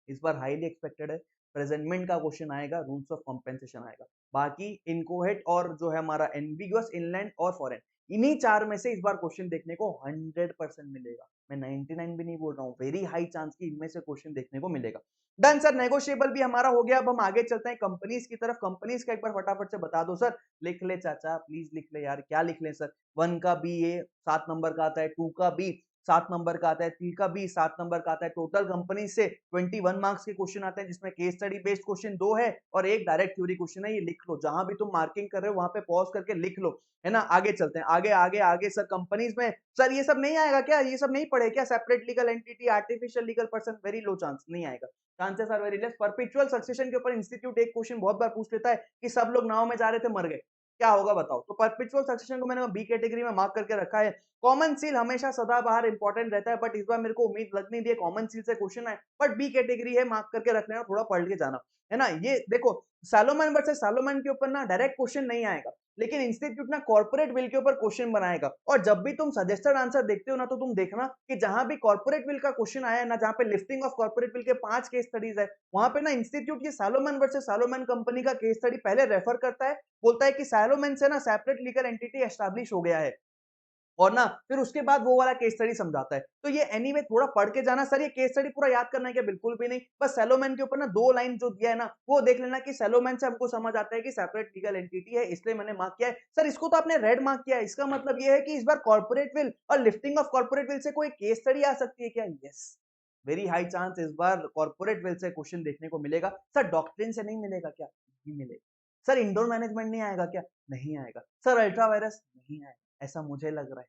इस बार हाईली एक्सपेक्टेड है प्रेजेंटमेंट का क्वेश्चन आएगा, रूल्स ऑफ कॉम्पेंसेशन आएगा। बाकी इनकोहेट और जो है हमारा एम्बिगुअस, इनलैंड और फॉरेन, इन्हीं 4 में से इस बार क्वेश्चन देखने को 100% मिलेगा। मैं 99 भी नहीं बोल रहा हूँ, वेरी हाई चांस की इनमें से क्वेश्चन देखने को मिलेगा। डन सर, नेगोशिएबल भी हमारा हो गया। अब हम आगे चलते हैं कंपनीज की तरफ। कंपनीज का एक बार फटाफट से बता दो सर। लिख ले चाचा, प्लीज लिख ले यार। क्या लिख ले सर? 1 का बी ए 7 नंबर का आता है, 2 का बी 7 नंबर का आता है, 3 का भी 7 नंबर का आता है। टोटल कंपनी से 21 मार्क्स के क्वेश्चन आते हैं, जिसमें केस स्टडी बेस्ड क्वेश्चन 2 है और एक डायरेक्ट थ्योरी क्वेश्चन है। ये लिख लो, जहां भी तुम मार्किंग कर रहे हो वहां पे पॉज करके लिख लो, है ना। आगे चलते हैं, आगे आगे आगे। सर कंपनीज में सर ये सब नहीं आएगा क्या? ये सब नहीं पढ़े क्या? Separate legal entity, artificial legal person, very low chance, नहीं आएगा। Chances are very less. Perpetual succession के ऊपर इंस्टीट्यूट एक क्वेश्चन बहुत बार पूछ लेता है कि सब लोग नाव में जा रहे थे, मर गए, क्या होगा बताओ। तो परपेचुअल सक्सेशन को मैंने बी कैटेगरी में मार्क करके रखा है। कॉमन सील हमेशा सदाबहार इंपॉर्टेंट रहता है, बट इस बार मेरे को उम्मीद लग नहीं रही है कॉमन सील से क्वेश्चन है, बट बी कैटेगरी है, मार्क करके रख लेना, थोड़ा पढ़ के जाना, है ना। ये देखो, सैलोमन वर्सेस सैलोमन के ऊपर ना डायरेक्ट क्वेश्चन नहीं आएगा, लेकिन इंस्टीट्यूट ना कॉर्पोरेट विल के ऊपर क्वेश्चन बनाएगा। और जब भी तुम सजेस्टेड आंसर देखते हो ना, तो तुम देखना कि जहां भी कॉर्पोरेट विल का क्वेश्चन आया है ना, जहां पे लिफ्टिंग ऑफ कॉर्पोरेट विल के 5 केस स्टडीज है, वहां पे ना इंस्टीट्यूट ये सैलोमन वर्सेस सैलोमन कंपनी का केस स्टडी पहले रेफर करता है, बोलता है कि सैलोमन से ना सेपरेट लीगल एंटिटी एस्टैब्लिश हो गया है, और ना फिर उसके बाद वो वाला केस स्टडी समझाता है। तो ये एनीवे थोड़ा पढ़ के जाना। सर ये केस स्टडी पूरा याद करना है क्या? बिल्कुल भी नहीं। बस सैलोमैन के ऊपर ना 2 लाइन जो दिया है ना, वो देख लेना कि सैलोमैन से हमको समझ आता है कि सेपरेट लीगल एंटिटी है, इसलिए मैंने मार्क किया है। सर इसको तो आपने रेड मार्क किया है, इसका मतलब ये है कि इस बार कॉर्पोरेट विल और lifting of corporate will say कोई केस स्टडी आ सकती है क्या? यस, वेरी हाई चांस इस बार कॉर्पोरेट विल से क्वेश्चन देखने को मिलेगा। सर डॉक्ट्रिन से नहीं मिलेगा क्या? नहीं मिलेगा। सर इंडोर मैनेजमेंट नहीं आएगा क्या? नहीं आएगा। सर अल्ट्रा वायरस नहीं आएगा, ऐसा मुझे लग रहा है।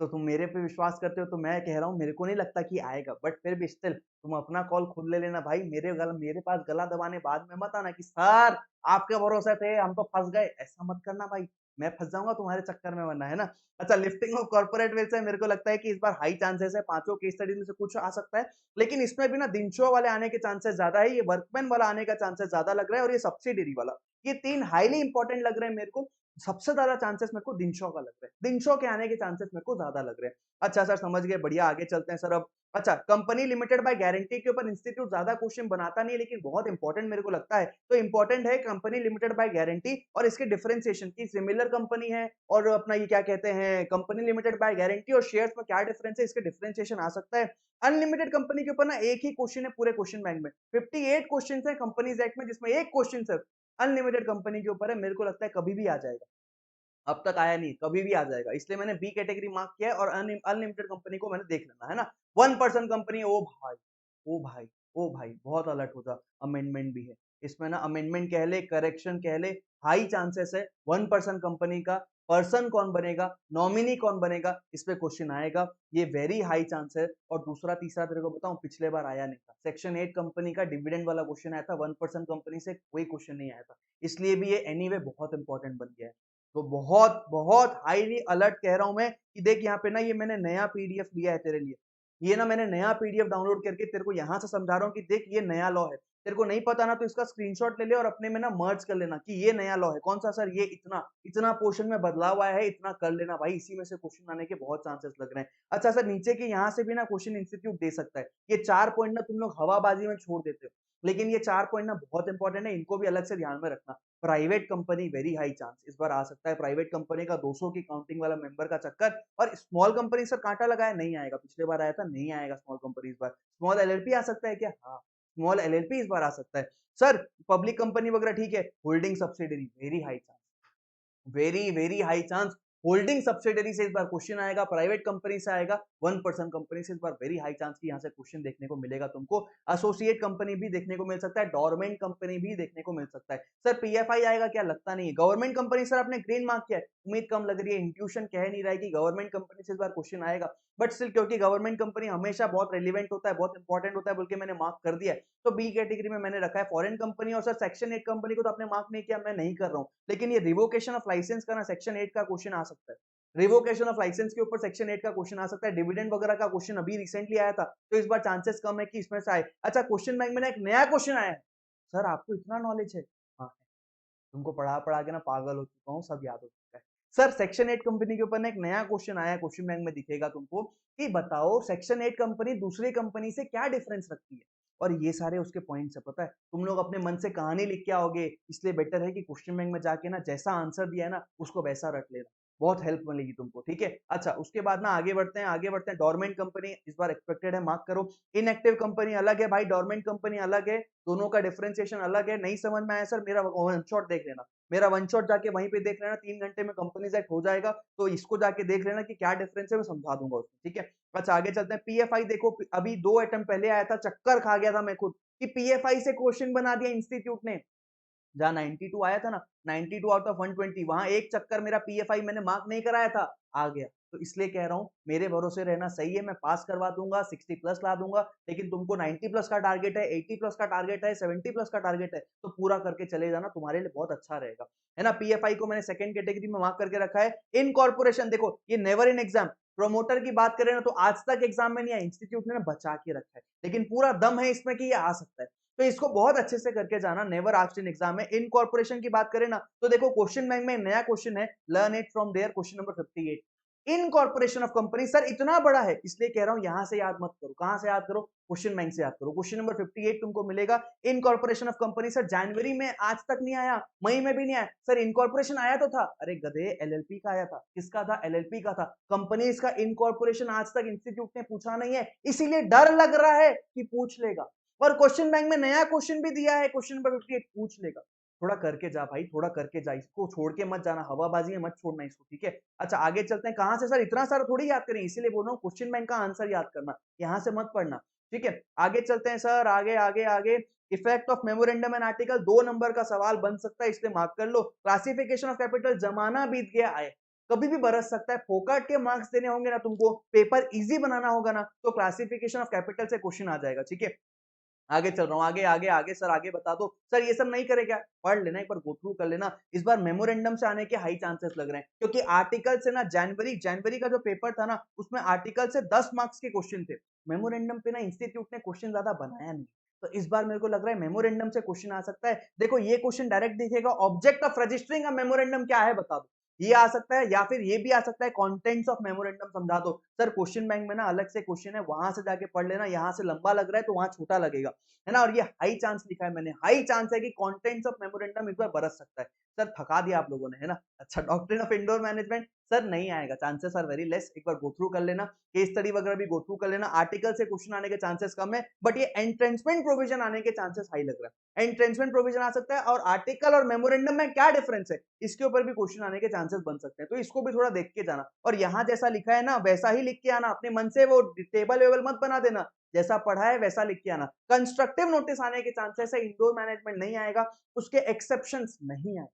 तो तुम मेरे पे विश्वास करते हो, तो मैं कह रहा हूँ मेरे को नहीं लगता कि आएगा, बट फिर भी स्टिल तुम अपना कॉल खुद ले लेना भाई। मेरे पास गला दबाने बाद में मत आना कि सर आपके भरोसे थे, हम तो फंस गए, ऐसा मत करना भाई। मैं फंस जाऊंगा तुम्हारे चक्कर में, वरना, है ना। अच्छा, लिफ्टिंग ऑफ कॉर्पोरेट वेल से मेरे को लगता है कि इस बार हाई चांसेस है, 5 केस स्टडी में से कुछ आ सकता है, लेकिन इसमें भी ना दिनशो वाले आने के चांसेस ज्यादा है, ये वर्कमैन वाला आने का चांसेस ज्यादा लग रहा है, और ये सब्सिडरी वाला, ये 3 हाईली इंपॉर्टेंट लग रहे हैं मेरे को। सबसे ज्यादा चांसेस मेरे को दिनशो का लग रहा है, दिनशो के आने के चांसेस मेरे को ज्यादा लग रहे हैं। अच्छा सर समझ गए, बढ़िया, आगे चलते हैं सर अब। अच्छा, कंपनी लिमिटेड बाय गारंटी के ऊपर इंस्टीट्यूट ज्यादा क्वेश्चन बनाता नहीं है, लेकिन बहुत इंपॉर्टेंट मेरे को लगता है। तो इंपॉर्टेंट है कंपनी लिमिटेड बाय गारंटी और इसके डिफरेंशिएशन की, सिमिलर कंपनी है और अपना ये क्या कहते हैं, कंपनी लिमिटेड बाय गारंटी और शेयर्स में क्या डिफरेंस है, इसके डिफरेंशिएशन आ सकता है। अनलिमिटेड कंपनी के ऊपर ना एक ही क्वेश्चन है पूरे क्वेश्चन बैंक में, 58 क्वेश्चन है कंपनीज एक्ट में, जिसमें एक क्वेश्चन सिर्फ अनलिमिटेड कंपनी के ऊपर है। मेरे को लगता है कभी भी आ जाएगा, अब तक आया नहीं, कभी भी आ जाएगा, इसलिए मैंने बी कैटेगरी मार्क किया है। और अनलिमिटेड कंपनी को मैंने देख लेना, है ना। 1% कंपनी, ओ भाई, ओ भाई, ओ भाई, बहुत अलर्ट हो जा। अमेंडमेंट भी है इसमें ना, अमेंडमेंट कह ले, करेक्शन कह ले, हाई चांसेस है 1% कंपनी का पर्सन कौन बनेगा, नॉमिनी कौन बनेगा, इस पे क्वेश्चन आएगा, ये वेरी हाई चांस है। और दूसरा तीसरा तेरे को बताऊं, पिछले बार आया नहीं था, सेक्शन 8 कंपनी का डिविडेंड वाला क्वेश्चन आया था, 1% कंपनी से कोई क्वेश्चन नहीं आया था, इसलिए भी ये एनीवे बहुत इंपॉर्टेंट बन गया है। तो बहुत बहुत हाईली अलर्ट कह रहा हूं मैं कि देख यहाँ पे ना, ये मैंने नया पीडीएफ लिया है तेरे लिए, ये ना मैंने नया पीडीएफ डाउनलोड करके तेरे को यहाँ से समझा रहा हूँ कि देख ये नया लॉ है। तेरे को नहीं पता ना तो इसका स्क्रीनशॉट ले ले और अपने में ना मर्ज कर लेना कि ये नया लॉ है। कौन सा सर? ये इतना, इतना पोर्शन में बदलाव आया है, इतना कर लेना भाई, इसी में से क्वेश्चन आने के बहुत चांसेस लग रहे हैं। अच्छा सर नीचे के यहाँ से भी ना क्वेश्चन इंस्टीट्यूट दे सकता है। ये 4 पॉइंट ना तुम लोग हवाबाजी में छोड़ देते हो। लेकिन ये 4 पॉइंट ना बहुत इंपॉर्टेंट है, इनको भी अलग से ध्यान में रखना। Private company very high chance इस बार आ सकता है। प्राइवेट कंपनी का 200 की काउंटिंग वाला मेंबर का चक्कर। और स्मॉल कंपनी सर कांटा लगाया नहीं आएगा, पिछले बार आया था, नहीं आएगा स्मॉल कंपनी इस बार। स्मॉल एलएलपी आ सकता है क्या? हाँ, स्मॉल एलएलपी इस बार आ सकता है। सर पब्लिक कंपनी वगैरह ठीक है, holding subsidiary very high chance, very very high chance holding subsidiary से इस बार क्वेश्चन आएगा। प्राइवेट कंपनी से आएगा, 1% कंपनी से इस बार वेरी हाई चांस की यहाँ से क्वेश्चन देखने को मिलेगा तुमको। एसोसिएट कंपनी भी देखने को मिल सकता है, डोरमेंट कंपनी भी देखने को मिल सकता है। सर पीएफआई आएगा क्या? लगता नहीं है। गवर्नमेंट कंपनी सर आपने ग्रीन मार्क किया है, उम्मीद कम लग रही है। इंट्यूशन कह नहीं रहा है कि गवर्नमेंट कंपनी से इस बार क्वेश्चन आएगा, बट स्टिल क्योंकि गवर्नमेंट कंपनी हमेशा बहुत रेलिवेंट होता है, बहुत इंपॉर्टेंट होता है बोल के मैंने मार्क कर दिया है, तो बी कैटेगरी में मैंने रखा है। फॉरेन कंपनी और सर सेक्शन 8 कंपनी को तो आपने मार्क नहीं किया, मैं नहीं कर रहा हूँ, लेकिन ये रिवोकेशन ऑफ लाइसेंस का ना सेक्शन 8 का क्वेश्चन आ सकता है। रिवोकेशन ऑफ लाइसेंस के ऊपर सेक्शन 8 का क्वेश्चन आ सकता है। डिविडेंड वगैरह का क्वेश्चन अभी रिसेंटली आया था, तो इस बार चांसेस कम है कि इसमें से आए। अच्छा क्वेश्चन बैंक में ना एक नया क्वेश्चन आया है। सर आपको इतना नॉलेज है? हाँ, तुमको पढ़ा पढ़ा के ना पागल हो चुका हूँ, सब याद हो चुका है। सर सेक्शन 8 कंपनी के ऊपर ना एक नया क्वेश्चन आया है, क्वेश्चन बैंक में दिखेगा तुमको कि बताओ सेक्शन 8 कंपनी दूसरी कंपनी से क्या डिफरेंस रखती है। और ये सारे उसके पॉइंट्स है, पता है तुम लोग अपने मन से कहानी लिख के आओगे, इसलिए बेटर है कि क्वेश्चन बैंक में जाके ना जैसा आंसर दिया है ना उसको वैसा रट लेना, बहुत हेल्प मिलेगी तुमको, ठीक है। अच्छा उसके बाद ना आगे बढ़ते हैं, आगे बढ़ते हैं। डोरमेंट कंपनी इस बार एक्सपेक्टेड है, मार्क करो। इनएक्टिव कंपनी अलग है भाई, डोरमेंट कंपनी अलग है, दोनों का डिफरेंशिएशन अलग है। नहीं समझ में आया सर, मेरा वन शॉट देख लेना, मेरा वन शॉट जाके वहीं पे देख लेना, 3 घंटे में कंपनीज एक्ट हो जाएगा, तो इसको जाके देख लेना कि क्या डिफरेंस है, मैं समझा दूंगा उसको, ठीक है। अच्छा आगे चलते हैं। पीएफआई देखो, अभी 2 अटेम्प्ट पहले आया था, चक्कर खा गया था मैं खुद कि पीएफआई से क्वेश्चन बना दिया इंस्टीट्यूट ने। जहाँ 92 आया था ना, 92 आउट ऑफ 120, वहां एक चक्कर मेरा पीएफआई मैंने मार्क नहीं कराया था, आ गया। तो इसलिए कह रहा हूँ मेरे भरोसे रहना, सही है, मैं पास करवा दूंगा, 60 प्लस ला दूंगा। लेकिन तुमको 90 प्लस का टारगेट है, 80 प्लस का टारगेट है, 70 प्लस का टारगेट है, तो पूरा करके चले जाना, तुम्हारे लिए बहुत अच्छा रहेगा, है ना। पीएफआई को मैंने सेकंड कैटेगरी में मार्क करके रखा है। इन कॉर्पोरेशन देखो, ये नेवर इन एग्जाम, प्रोमोटर की बात करें ना तो आज तक एग्जाम में नहीं आया, इंस्टीट्यूट ने बचा के रखा है, लेकिन पूरा दम है इसमें कि ये आ सकता है, तो इसको बहुत अच्छे से करके जाना। नेवर आस्क्ड इन एग्जाम में। इन कॉर्पोरेशन की बात करें ना तो देखो क्वेश्चन बैंक में नया क्वेश्चन है, learn it from there, question number 58। Incorporation of company sir इतना बड़ा है, इसलिए कह रहा हूं यहां से याद मत करो, कहां से याद करो, क्वेश्चन बैंक से याद करो। क्वेश्चन नंबर 58 तुमको मिलेगा। Incorporation of company sir जनवरी में आज तक नहीं आया, मई में भी नहीं आया सर। इनकॉर्पोरेशन आया तो था, अरे गधे एलएलपी का आया था। किसका था? एलएलपी का था। कंपनीज का इनकॉर्पोरेशन आज तक इंस्टीट्यूट ने पूछा नहीं है, इसीलिए डर लग रहा है कि पूछ लेगा। और क्वेश्चन बैंक में नया क्वेश्चन भी दिया है, क्वेश्चन नंबर 58 पूछ लेगा। थोड़ा करके जा भाई, थोड़ा करके जा, इसको छोड़ के मत जाना, हवाबाजी में मत छोड़ना इसको, ठीक है। अच्छा आगे चलते हैं। कहां से सर? इतना सारा थोड़ी याद करें, इसीलिए बोल रहा हूँ क्वेश्चन बैंक का आंसर याद करना, यहाँ से मत पढ़ना, ठीक है। आगे चलते हैं सर, आगे आगे आगे। Effect of memorandum and article, 2 number का सवाल बन सकता है, इसलिए मार्क कर लो। क्लासिफिकेशन ऑफ कैपिटल, जमाना बीत गया आए, कभी भी बरस सकता है। फोकट के मार्क्स देने होंगे ना तुमको, पेपर इजी बनाना होगा ना, तो क्लासिफिकेशन ऑफ कैपिटल से क्वेश्चन आ जाएगा, ठीक है। आगे चल रहा हूँ, आगे आगे आगे सर, आगे बता दो सर, ये सब नहीं करे क्या? पढ़ लेना, एक बार गो थ्रू कर लेना। इस बार मेमोरेंडम से आने के हाई चांसेस लग रहे हैं, क्योंकि आर्टिकल से ना जनवरी जनवरी का जो पेपर था ना उसमें आर्टिकल से 10 मार्क्स के क्वेश्चन थे। मेमोरेंडम पे ना इंस्टीट्यूट ने क्वेश्चन ज्यादा बनाया नहीं, तो इस बार मेरे को लग रहा है मेमोरेंडम से क्वेश्चन आ सकता है। देखो ये क्वेश्चन डायरेक्ट दिखेगा, object of registering a memorandum क्या है बता दो, ये आ सकता है, या फिर ये भी आ सकता है कंटेंट्स ऑफ मेमोरेंडम समझा दो। सर क्वेश्चन बैंक में ना अलग से क्वेश्चन है, वहां से जाके पढ़ लेना, यहाँ से लंबा लग रहा है तो वहां छोटा लगेगा, है ना। और ये हाई चांस लिखा है मैंने, हाई चांस है कि कंटेंट्स ऑफ मेमोरेंडम इस बार बरस सकता है। सर थका दिया आप लोगों ने, है ना। अच्छा doctrine of indoor management sir नहीं आएगा, चांसेस आर वेरी लेस, एक बार गो थ्रू कर लेना, केस स्टडी वगैरह भी गो थ्रू कर लेना। आर्टिकल से क्वेश्चन आने के चांसेस कम है, बट ये एंट्रेंसमेंट प्रोविजन आने के चांसेस हाई लग रहा है। एंट्रेंसमेंट प्रोविजन आ सकता है, और आर्टिकल और मेमोरेंडम में क्या डिफरेंस है इसके ऊपर भी क्वेश्चन आने के चांसेस बन सकते हैं, तो इसको भी थोड़ा देख के जाना। और यहाँ जैसा लिखा है ना वैसा ही लिख के आना, अपने मन से वो टेबल वेबल मत बना देना, जैसा पढ़ा है वैसा लिख के आना। कंस्ट्रक्टिव नोटिस आने के चांसेस है, इंडोर मैनेजमेंट नहीं आएगा, उसके एक्सेप्शंस नहीं आए।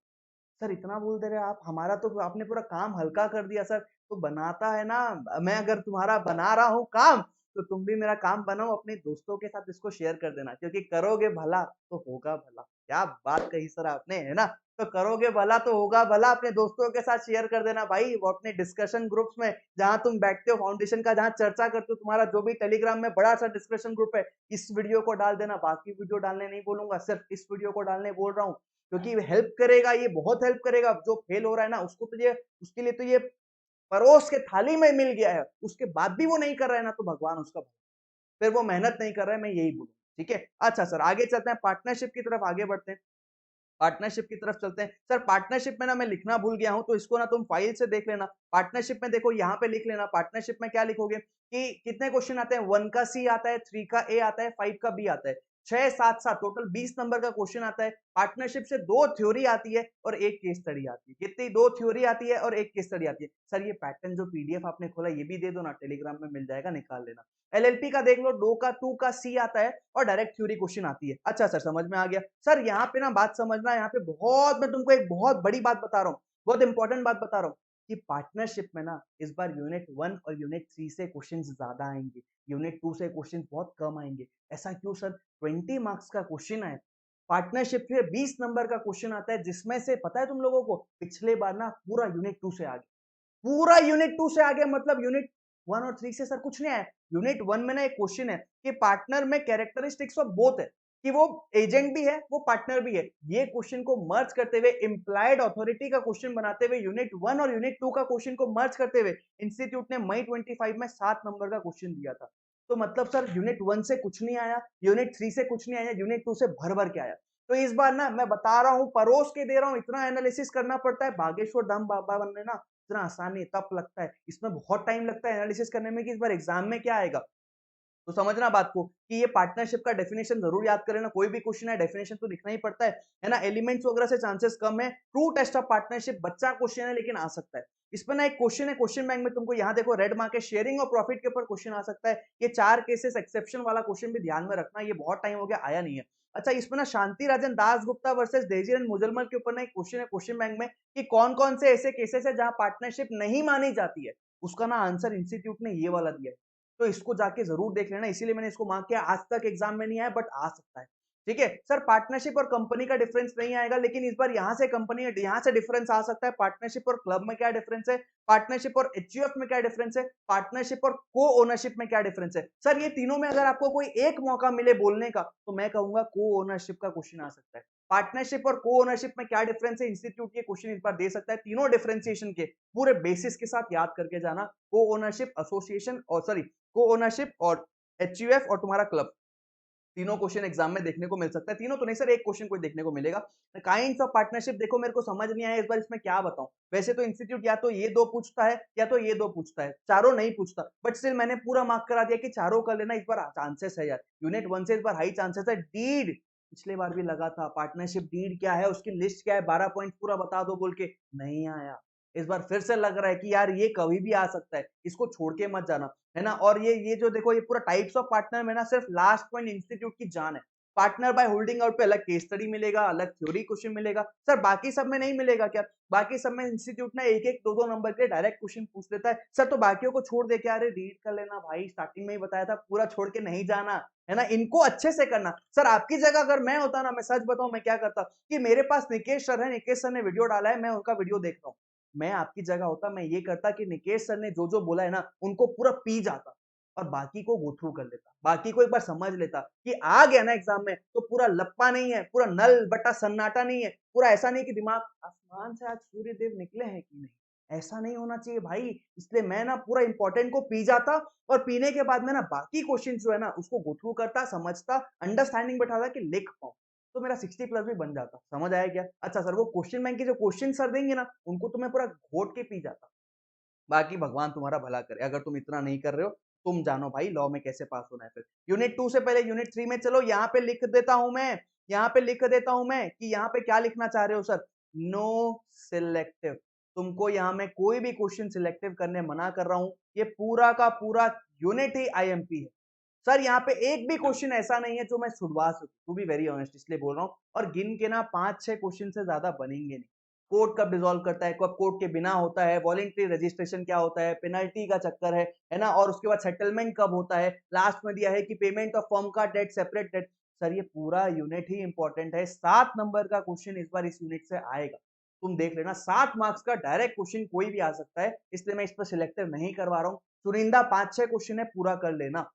सर इतना बोल दे रहे आप, हमारा तो आपने पूरा काम हल्का कर दिया सर। तो बनाता है ना, मैं अगर तुम्हारा बना रहा हूँ काम, तो तुम भी मेरा काम बनाओ, अपने दोस्तों के साथ इसको शेयर कर देना, क्योंकि करोगे भला तो होगा भला। क्या बात कही सर आपने, है ना? तो करोगे भला तो होगा भला, अपने दोस्तों के साथ शेयर कर देना भाई, वो अपने डिस्कशन ग्रुप्स में जहाँ तुम बैठते हो फाउंडेशन का, जहाँ चर्चा करते हो, तुम्हारा जो भी टेलीग्राम में बड़ा सा डिस्कशन ग्रुप है, इस वीडियो को डाल देना। बाकी वीडियो डालने नहीं बोलूंगा, सिर्फ इस वीडियो को डालने बोल रहा हूँ, क्योंकि हेल्प करेगा, ये बहुत हेल्प करेगा। जो फेल हो रहा है ना उसको तो ये, उसके लिए तो ये परोस के थाली में मिल गया है, उसके बाद भी वो नहीं कर रहा है ना, तो भगवान उसका, फिर वो मेहनत नहीं कर रहा है, मैं यही बोलूँ। ठीक है, अच्छा सर आगे चलते हैं, पार्टनरशिप की तरफ आगे बढ़ते हैं। पार्टनरशिप की तरफ चलते हैं। सर पार्टनरशिप में ना मैं लिखना भूल गया हूं, तो इसको ना तुम फाइल से देख लेना। पार्टनरशिप में देखो यहाँ पे लिख लेना, पार्टनरशिप में क्या लिखोगे कि कितने क्वेश्चन आते हैं, 1 का सी आता है, 3 का ए आता है, 5 का बी आता है, 6 7 7 टोटल 20 नंबर का क्वेश्चन आता है। पार्टनरशिप से 2 थ्योरी आती है और 1 केस स्टडी आती है। कितनी? 2 थ्योरी आती है और 1 केस स्टडी आती है। सर ये पैटर्न जो पीडीएफ आपने खोला ये भी दे दो ना, टेलीग्राम में मिल जाएगा, निकाल लेना। एलएलपी का देख लो, 2 का सी आता है और डायरेक्ट थ्योरी क्वेश्चन आती है। अच्छा सर समझ में आ गया। सर यहाँ पे ना बात समझना, यहाँ पे बहुत, मैं तुमको एक बहुत बड़ी बात बता रहा हूँ, बहुत इंपॉर्टेंट बात बता रहा हूँ कि पार्टनरशिप में ना इस बार यूनिट 1 और यूनिट 3 से क्वेश्चन ज्यादा आएंगे, यूनिट 2 से क्वेश्चन बहुत कम आएंगे। ऐसा क्यों सर? 20 मार्क्स का क्वेश्चन है, पार्टनरशिप से 20 नंबर का क्वेश्चन आता है, जिसमें से पता है तुम लोगों को, पिछले बार ना पूरा यूनिट 2 से आ गया, पूरा यूनिट 2 से आ गया, मतलब यूनिट 1 और 3 से सर कुछ नहीं आया। यूनिट 1 में ना एक क्वेश्चन है कि पार्टनर में कैरेक्टरिस्टिक्स ऑफ बोथ है, कि वो एजेंट भी है वो पार्टनर भी है। ये क्वेश्चन को मर्ज करते हुए, इंप्लाइड अथॉरिटी का क्वेश्चन बनाते हुए, यूनिट 1 और यूनिट 2 का क्वेश्चन को मर्ज करते हुए इंस्टीट्यूट ने मई 25 में 7 नंबर का क्वेश्चन दिया था। तो मतलब सर यूनिट 1 से कुछ नहीं आया, यूनिट 3 से कुछ नहीं आया, यूनिट 2 से भर भर के आया। तो इस बार ना मैं बता रहा हूं, परोस के दे रहा हूं, इतना एनालिसिस करना पड़ता है। बागेश्वर धाम बाबा बनने ना इतना आसान नहीं, तप लगता है, इसमें बहुत टाइम लगता है एनालिसिस करने में कि इस बार एग्जाम में क्या आएगा। तो समझना बात को कि ये पार्टनरशिप का डेफिनेशन जरूर याद करें ना, कोई भी क्वेश्चन है डेफिनेशन तो लिखना ही पड़ता है ना। एलिमेंट्स वगैरह से चांसेस कम है। ट्रू टेस्ट ऑफ पार्टनरशिप बच्चा क्वेश्चन है लेकिन आ सकता है। इसमें ना एक क्वेश्चन है क्वेश्चन बैंक में, तुमको यहाँ देखो रेड मार्क है, शेयरिंग और प्रॉफिट के ऊपर क्वेश्चन आ सकता है। ये 4 केसेस एक्सेप्शन वाला क्वेश्चन भी ध्यान में रखना, ये बहुत टाइम हो गया आया नहीं है। अच्छा इसमें ना शांति राजन दास गुप्ता वर्सेस देजीर एंड मुजलमल के ऊपर ना एक क्वेश्चन है क्वेश्चन बैंक में कि कौन कौन से ऐसे केसेस है जहां पार्टनरशिप नहीं मानी जाती है। उसका ना आंसर इंस्टीट्यूट ने ये वाला दिया है, तो इसको जाके जरूर देख लेना, इसीलिए मैंने इसको मार्क किया। आज तक एग्जाम में नहीं आया बट आ सकता है। ठीक है सर, पार्टनरशिप और कंपनी का डिफरेंस नहीं आएगा, लेकिन इस बार यहां से कंपनी, यहां से डिफरेंस आ सकता है। पार्टनरशिप और क्लब में क्या डिफरेंस है, पार्टनरशिप और एचयूएफ में क्या डिफरेंस है, पार्टनरशिप और को ओनरशिप में क्या डिफरेंस है। सर ये तीनों में अगर आपको कोई एक मौका मिले बोलने का, तो मैं कहूंगा को ओनरशिप का क्वेश्चन आ सकता है। पार्टनरशिप और को ओनरशिप में क्या डिफरेंस है, इंस्टीट्यूट ये क्वेश्चन इस बार दे सकता है। तीनों डिफरेंशिएशन के पूरे बेसिस के साथ याद करके जाना। को ओनरशिप एसोसिएशन, और सॉरी, को ओनरशिप और एचयूएफ और तुम्हारा क्लब, तीनों क्वेश्चन एग्जाम में देखने को मिल सकता है। तीनों तो नहीं सर, एक क्वेश्चन कोई देखने को मिलेगा। काइंड्स ऑफ पार्टनरशिप देखो, मेरे को समझ नहीं आया इस बार इसमें क्या बताऊं। वैसे तो इंस्टीट्यूट या तो ये दो पूछता है या तो ये दो पूछता है, चारों नहीं पूछता, बट स्टिल मैंने पूरा मार्क करा दिया कि चारों कर लेना। इस बार चांसेस है यार, यूनिट 1 से इस बार हाई चांसेस है। डीड पिछले बार भी लगा था, पार्टनरशिप डीड क्या है, उसकी लिस्ट क्या है, 12 पॉइंट पूरा बता दो बोल के, नहीं आया। इस बार फिर से लग रहा है कि यार ये कभी भी आ सकता है, इसको छोड़ के मत जाना, है ना। और ये जो देखो, ये पूरा टाइप्स ऑफ पार्टनर में ना सिर्फ लास्ट पॉइंट इंस्टीट्यूट की जान है। पार्टनर बाय होल्डिंग आउट पे अलग केस स्टडी मिलेगा, अलग थ्योरी क्वेश्चन मिलेगा। सर बाकी सब में नहीं मिलेगा क्या? बाकी सब में इंस्टीट्यूट ना एक एक दो दो नंबर के डायरेक्ट क्वेश्चन पूछ लेता है। सर तो बाकियों को छोड़ दे के, अरे रीड कर लेना भाई, स्टार्टिंग में ही बताया था, पूरा छोड़ के नहीं जाना, है ना। इनको अच्छे से करना। सर आपकी जगह अगर मैं होता ना, मैं सच बताऊं मैं क्या करता, कि मेरे पास निकेश सर है, निकेश सर ने वीडियो डाला है, मैं उनका वीडियो देख रहा हूँ, मैं आपकी जगह होता मैं ये करता कि निकेश सर ने जो जो बोला है ना उनको पूरा पी जाता और बाकी को गो थ्रू कर लेता, बाकी को एक बार समझ लेता कि आ गया ना एग्जाम में तो पूरा लप्पा नहीं है, पूरा नल बटा सन्नाटा नहीं है, पूरा ऐसा नहीं कि दिमाग आसमान से आज सूर्य देव निकले हैं कि नहीं, ऐसा नहीं होना चाहिए भाई। इसलिए मैं ना पूरा इंपॉर्टेंट को पी जाता और पीने के बाद में ना बाकी क्वेश्चन जो है ना उसको गो थ्रू करता, समझता, अंडरस्टैंडिंग बैठाता कि लिख पाऊं, तो मेरा 60 प्लस भी बन जाता। समझ आया क्या? अच्छा सर, वो क्वेश्चन बैंक के जो क्वेश्चन सर देंगे ना उनको तो मैं पूरा घोट के पी जाता। बाकी भगवान तुम्हारा भला करे, अगर तुम इतना नहीं कर रहे हो, तुम जानो भाई लॉ में कैसे पास होना है। फिर यूनिट 2 से पहले यूनिट 3 में चलो, यहाँ पे लिख देता हूं मैं, यहाँ पे लिख देता हूं मैं कि यहाँ पे क्या लिखना चाह रहे हो सर। नो सिलेक्टिव, तुमको यहाँ में कोई भी क्वेश्चन सिलेक्टिव करने मना कर रहा हूं। ये पूरा का पूरा यूनिट ही आईएमपी है सर। यहाँ पे एक भी क्वेश्चन ऐसा नहीं है जो मैं छुड़वा सकूं, टू बी वेरी ऑनेस्ट, इसलिए बोल रहा हूँ। और गिन के ना 5-6 क्वेश्चन से ज्यादा बनेंगे नहीं। कोर्ट कब डिसॉल्व करता है, कब कोर्ट के बिना होता है, वॉलंटरी रजिस्ट्रेशन क्या होता है, पेनल्टी का चक्कर है ना, और उसके बाद सेटलमेंट कब होता है। लास्ट में दिया है कि पेमेंट ऑफ फर्म का डेट, सेपरेट डेट। सर ये पूरा यूनिट ही इंपॉर्टेंट है, 7 नंबर का क्वेश्चन इस बार इस यूनिट से आएगा। तुम देख लेना 7 मार्क्स का डायरेक्ट क्वेश्चन कोई भी आ सकता है, इसलिए मैं इस पर सिलेक्टिव नहीं करवा रहा हूँ। चुनिंदा 5-6 क्वेश्चन है, पूरा कर लेना।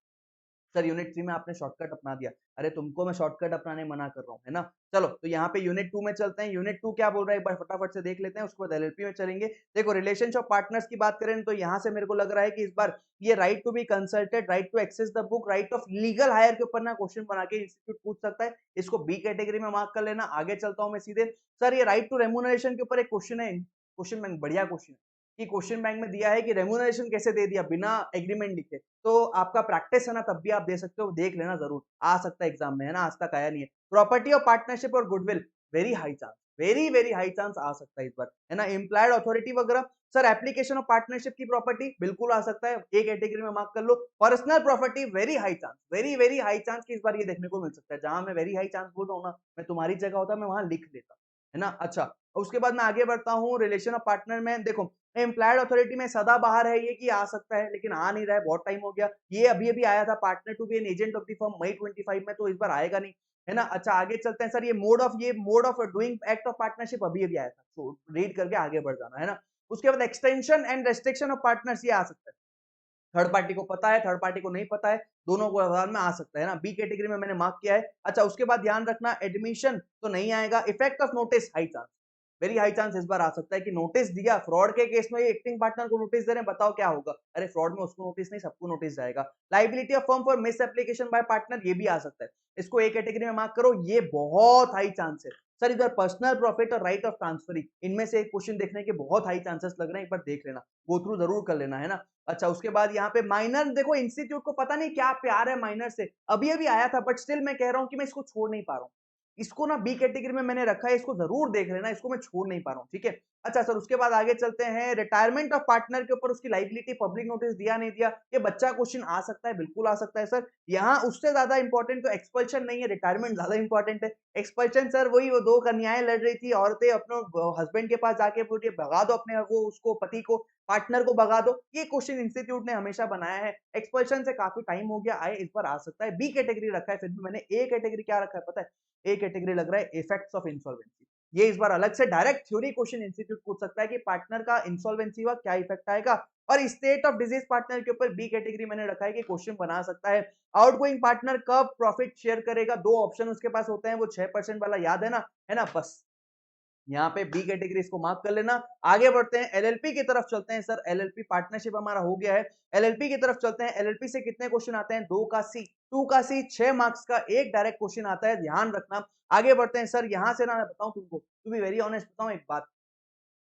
सर यूनिट 3 में आपने शॉर्टकट अपना दिया। अरे तुमको मैं शॉर्टकट अपनाने मना कर रहा हूँ, है ना? चलो तो यहाँ पे यूनिट 2 में चलते हैं। यूनिट 2 क्या बोल रहा है एक बार फटाफट से देख लेते हैं, उसके बाद एलएलपी में चलेंगे। देखो रिलेशनशिप ऑफ पार्टनर्स की बात करें तो यहाँ से मेरे को लग रहा है कि इस बार ये right to be consulted, right to access the book, right of legal heir के ऊपर ना क्वेश्चन बना के इंस्टीट्यूट पूछ सकता है। इसको बी कैटेगरी में मार्क कर लेना। आगे चलता हूँ मैं सीधे। सर ये राइट टू रेम्यूनरेशन के ऊपर एक क्वेश्चन है, क्वेश्चन बैंक बढ़िया क्वेश्चन है कि क्वेश्चन बैंक में दिया है कि रेम्यूनरेशन कैसे दे दिया बिना एग्रीमेंट लिखे। तो आपका प्रैक्टिस है ना, तब भी आप दे सकते हो, देख लेना जरूर, आ सकता है एग्जाम में, है ना? आज तक आया नहीं है। प्रॉपर्टी ऑफ पार्टनरशिप और goodwill, very high chance, very very high chance आ सकता है इस बार, है ना? इम्प्लाइड अथॉरिटी वगैरह। सर एप्लीकेशन ऑफ पार्टनरशिप की प्रॉपर्टी बिल्कुल आ सकता है, एक कैटेगरी में मार्क कर लो। Personal property very high chance, very very high chance की इस बार ये देखने को मिल सकता है। जहां मैं वेरी हाई चांस बोल रहा हूँ ना, मैं तुम्हारी जगह होता मैं वहां लिख देता, है ना? अच्छा उसके बाद मैं आगे बढ़ता हूँ। रिलेशन ऑफ पार्टनर में देखो एम्प्लॉयड अथॉरिटी में सदा बाहर है ये कि आ सकता है, लेकिन आ नहीं रहा है, बहुत टाइम हो गया। ये अभी अभी आया था, partner to be an agent of the firm, मई 25 में, तो इस बार आएगा नहीं, है ना? अच्छा आगे चलते हैं। सर ये mode of doing act of partnership अभी अभी आया था, तो रीड करके आगे बढ़ जाना, है ना? उसके बाद extension and restriction of partners ये आ सकता है। थर्ड पार्टी को पता है, थर्ड पार्टी को नहीं पता है, दोनों को व्यवहार में आ सकता है ना? बी कैटेगरी में मैंने मार्क किया है। अच्छा उसके बाद ध्यान रखना एडमिशन तो नहीं आएगा। Effect of notice high chance, very high chance इस बार आ सकता है कि नोटिस दिया फ्रॉड के केस में, ये एक्टिंग पार्टनर को नोटिस दे रहे हैं, बताओ क्या होगा? अरे फ्रॉड में उसको नोटिस नहीं, सबको नोटिस जाएगा। Liability of firm for miss application by partner, ये भी आ सकता है, इसको ए कैटेगरी में मार्क करो, ये बहुत हाई चांस है। सर इधर पर्सनल प्रॉफिट और राइट ऑफ ट्रांसफरिंग, इनमें से एक क्वेश्चन देखने के बहुत हाई चांसेस लग रहे हैं, एक बार देख लेना, गो थ्रू जरूर कर लेना, है ना? अच्छा उसके बाद यहाँ पे माइनर, देखो इंस्टीट्यूट को पता नहीं क्या प्यार है माइनर से, अभी अभी आया था, बट स्टिल मैं कह रहा हूँ कि मैं इसको छोड़ नहीं पा रहा हूँ। इसको ना बी कैटेगरी में मैंने रखा है, इसको जरूर देख लेना, इसको मैं छोड़ नहीं पा रहा हूँ, ठीक है? अच्छा सर उसके बाद आगे चलते हैं। रिटायरमेंट ऑफ पार्टनर के ऊपर उसकी लाइबिलिटी पब्लिक नोटिस दिया नहीं दिया, ये बच्चा क्वेश्चन आ सकता है, बिल्कुल आ सकता है सर। यहाँ उससे ज्यादा इंपॉर्टेंट तो एक्सपल्शन नहीं है, रिटायरमेंट ज्यादा इंपॉर्टेंट है। एक्सपल्शन सर वही, वो दो कन्याएं लड़ रही थी, औरतें अपने हस्बैंड के पास जाके पूछिए भगा दो अपने वो उसको पति को, पार्टनर को भगा दो, ये क्वेश्चन इंस्टीट्यूट ने हमेशा बनाया है। एक्सपल्शन से काफी टाइम हो गया आए, इस बार आ सकता है। बी कैटेगरी रखा है, फिर भी मैंने ए कैटेगरी क्या रखा है पता है? ए कैटेगरी लग रहा है इफेक्ट्स ऑफ इंसॉल्वेंसी। ये इस बार अलग से डायरेक्ट थ्योरी क्वेश्चन इंस्टीट्यूट पूछ सकता है कि पार्टनर का इंसॉल्वेंसी हुआ क्या इफेक्ट आएगा। और स्टेट ऑफ डिजीज पार्टनर के ऊपर बी कैटेगरी मैंने रखा है कि क्वेश्चन बना सकता है। आउटगोइंग पार्टनर कब प्रॉफिट शेयर करेगा, दो ऑप्शन उसके पास होते हैं, वो 6% वाला याद है ना, है ना? बस यहाँ पे बी कैटेगरी इसको मार्क कर लेना। आगे बढ़ते हैं, एलएलपी की तरफ चलते हैं। सर एलएलपी पार्टनरशिप हमारा हो गया है, एलएलपी की तरफ चलते हैं। एलएलपी से कितने क्वेश्चन आते हैं? 2 का सी, 2 का सी, 6 मार्क्स का एक डायरेक्ट क्वेश्चन आता है, ध्यान रखना। आगे बढ़ते हैं। सर यहाँ से ना मैं बताऊं तुमको, टू बी वेरी ऑनेस्ट बताऊं एक बात,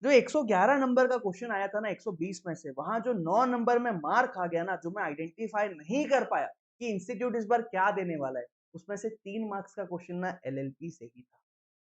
जो 111 नंबर का क्वेश्चन आया था ना 120 में से, वहां जो 9 नंबर में मार्क आ गया ना, जो मैं आइडेंटिफाई नहीं कर पाया कि इंस्टीट्यूट इस बार क्या देने वाला है, उसमें से 3 मार्क्स का क्वेश्चन ना एलएलपी से ही था,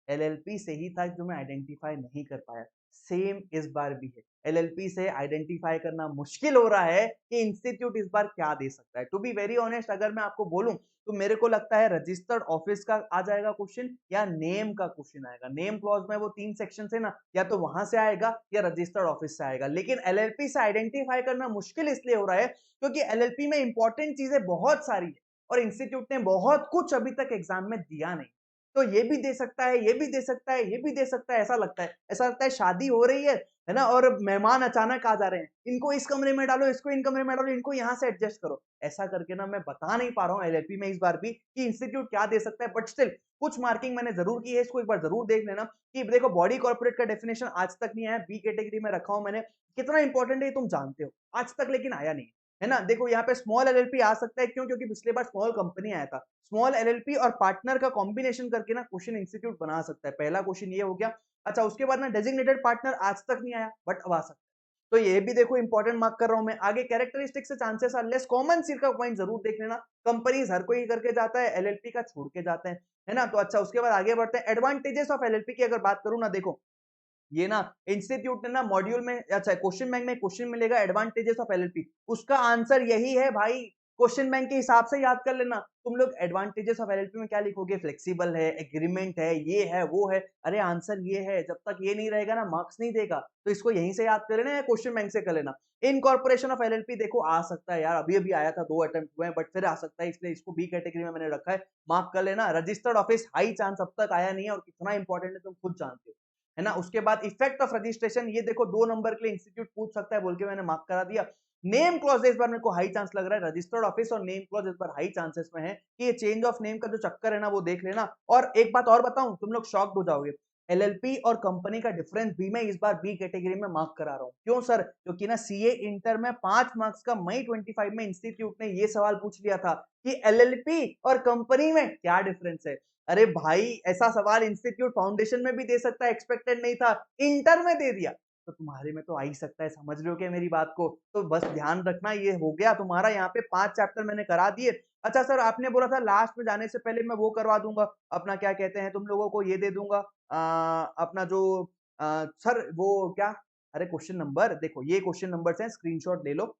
एलएलपी से ही था, जो मैं आइडेंटिफाई नहीं कर पाया। सेम इस बार भी है, एलएलपी से आइडेंटिफाई करना मुश्किल हो रहा है कि इंस्टीट्यूट इस बार क्या दे सकता है। टू बी वेरी ऑनेस्ट अगर मैं आपको बोलूं तो मेरे को लगता है रजिस्टर्ड ऑफिस का आ जाएगा क्वेश्चन, या नेम का क्वेश्चन आएगा। नेम क्लॉज में वो 3 सेक्शन है ना, या तो वहां से आएगा या रजिस्टर्ड ऑफिस से आएगा। लेकिन एलएलपी से आइडेंटिफाई करना मुश्किल इसलिए हो रहा है क्योंकि एलएलपी में इंपॉर्टेंट चीजें बहुत सारी है और इंस्टीट्यूट ने बहुत कुछ अभी तक एग्जाम में दिया नहीं। तो ये भी दे सकता है, ये भी दे सकता है, ये भी दे सकता है, ऐसा लगता है, ऐसा लगता है शादी हो रही है ना? और मेहमान अचानक आ जा रहे हैं, इनको इस कमरे में डालो, इसको इन कमरे में डालो, इनको यहाँ से एडजस्ट करो, ऐसा करके ना मैं बता नहीं पा रहा हूँ एलएलपी में इस बार भी कि इंस्टीट्यूट क्या दे सकता है। बट स्टिल कुछ मार्किंग मैंने जरूर की है, इसको एक बार जरूर देख लेना कि देखो बॉडी कॉर्पोरेट का डेफिनेशन आज तक नहीं आया, बी कैटेगरी में रखा हूं मैंने, कितना इंपॉर्टेंट है तुम जानते हो, आज तक लेकिन आया नहीं, है ना? देखो यहाँ पे स्मॉल एलएलपी आ सकता है, क्यों? क्योंकि पिछले बार स्मॉल कंपनी आया था। स्मॉल एलएलपी और पार्टनर का कॉम्बिनेशन करके ना क्वेश्चन इंस्टीट्यूट बना सकता है, पहला क्वेश्चन ये हो गया। अच्छा उसके बाद ना डेजिग्नेटेड पार्टनर आज तक नहीं आया, बट अब आ सकता है, तो ये भी देखो इंपॉर्टेंट मार्क कर रहा हूं मैं। आगे कैरेक्टरिस्टिक से चांसेस आर लेस, कॉमन सी का पॉइंट जरूर देख लेना, कंपनीज हर कोई करके जाता है, एलएलपी का छोड़ के जाते हैं, है ना? तो अच्छा उसके बाद आगे बढ़ते हैं। एडवांटेजेस ऑफ एलएलपी की अगर बात करूं ना, देखो ये ना इंस्टीट्यूट ने ना मॉड्यूल में, अच्छा क्वेश्चन बैंक में क्वेश्चन मिलेगा एडवांटेजेस ऑफ एलएलपी, उसका आंसर यही है भाई, क्वेश्चन बैंक के हिसाब से याद कर लेना। तुम लोग एडवांटेजेस ऑफ एलएलपी में क्या लिखोगे, फ्लेक्सिबल है, एग्रीमेंट है, ये है वो है, अरे आंसर ये है, जब तक ये नहीं रहेगा ना मार्क्स नहीं देगा, तो इसको यहीं से याद कर लेना या क्वेश्चन बैंक से कर लेना। इनकॉर्पोरेशन ऑफ एलएलपी देखो आ सकता है यार, अभी अभी आया था, 2 अटेम्प्ट हुए हैं, बट फिर आ सकता है, इसलिए इसको बी कैटेगरी में मैंने रखा है, मार्क कर लेना। रजिस्टर्ड ऑफिस हाई चांस अब तक आया नहीं है, और कितना इंपॉर्टेंट है तुम खुद जानते हो, है ना। उसके बाद इफेक्ट ऑफ रजिस्ट्रेशन, ये देखो 2 नंबर के लिए इंस्टीट्यूट पूछ सकता है बोल के मैंने मार्क करा दिया। नेम क्लॉज इस बार मेरे को हाई चांस लग रहा है, रजिस्टर्ड ऑफिस और नेम क्लॉज इस बार हाई चांसेस में है कि ये चेंज ऑफ नेम का जो चक्कर है ना वो देख लेना। और एक बात और बताऊं, तुम लोग शॉक्ड हो जाओगे, एलएलपी और कंपनी का डिफरेंस भी मैं इस बार बी कैटेगरी में मार्क करा रहा हूं। क्यों सर? क्योंकि ना सीए इंटर में 5 मार्क्स का मई 25 में इंस्टीट्यूट ने ये सवाल पूछ लिया था कि एलएलपी और कंपनी में क्या डिफरेंस है। अरे भाई, ऐसा सवाल इंस्टीट्यूट फाउंडेशन में भी दे सकता है, एक्सपेक्टेड नहीं था, इंटर में दे दिया, तो तुम्हारे में तो आ ही सकता है। समझ रहे हो क्या मेरी बात को? तो बस ध्यान रखना, ये हो गया तुम्हारा, यहाँ पे 5 चैप्टर मैंने करा दिए। अच्छा सर, आपने बोला था लास्ट में जाने से पहले मैं वो करवा दूंगा, अपना क्या कहते हैं, तुम लोगों को ये दे दूंगा, अपना जो सर वो क्या, अरे क्वेश्चन नंबर देखो, ये क्वेश्चन नंबर हैं, स्क्रीनशॉट ले लो।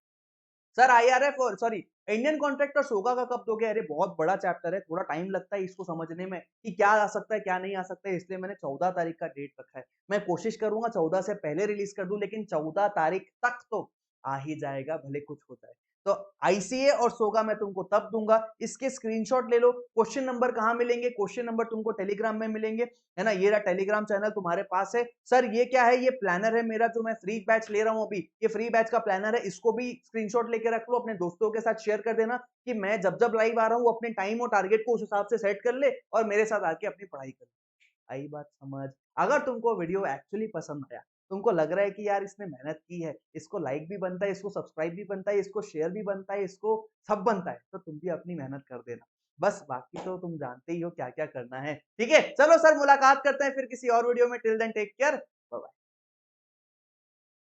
सर आईआरएफ और सॉरी इंडियन कॉन्ट्रैक्ट और सोगा का कब दोगे? अरे बहुत बड़ा चैप्टर है, थोड़ा टाइम लगता है इसको समझने में कि क्या आ सकता है क्या नहीं आ सकता है, इसलिए मैंने 14 तारीख का डेट रखा है। मैं कोशिश करूंगा 14 से पहले रिलीज कर दूं, लेकिन 14 तारीख तक तो आ ही जाएगा, भले कुछ होता है। तो आईसीए और सोगा मैं तुमको तब दूंगा, इसके स्क्रीनशॉट ले लो। क्वेश्चन नंबर कहाँ मिलेंगे? क्वेश्चन नंबर तुमको टेलीग्राम में मिलेंगे, है ना। ये रहा टेलीग्राम चैनल तुम्हारे पास है। सर ये क्या है? ये प्लानर है मेरा, जो मैं फ्री बैच ले रहा हूँ अभी, ये फ्री बैच का प्लानर है, इसको भी स्क्रीनशॉट लेके रख लो, अपने दोस्तों के साथ शेयर कर देना कि मैं जब जब लाइव आ रहा हूँ अपने टाइम और टारगेट को उस हिसाब से सेट कर ले और मेरे साथ आके अपनी पढ़ाई कर। आई बात समझ? अगर तुमको वीडियो एक्चुअली पसंद आया, तुमको लग रहा है कि यार इसने मेहनत की है, इसको लाइक भी बनता है, इसको सब्सक्राइब भी बनता है, इसको शेयर भी बनता है, इसको सब बनता है, तो तुम भी अपनी मेहनत कर देना। बस बाकी तो तुम जानते ही हो क्या क्या करना है। ठीक है, चलो सर मुलाकात करते हैं फिर किसी और वीडियो में। Till then take care, bye bye.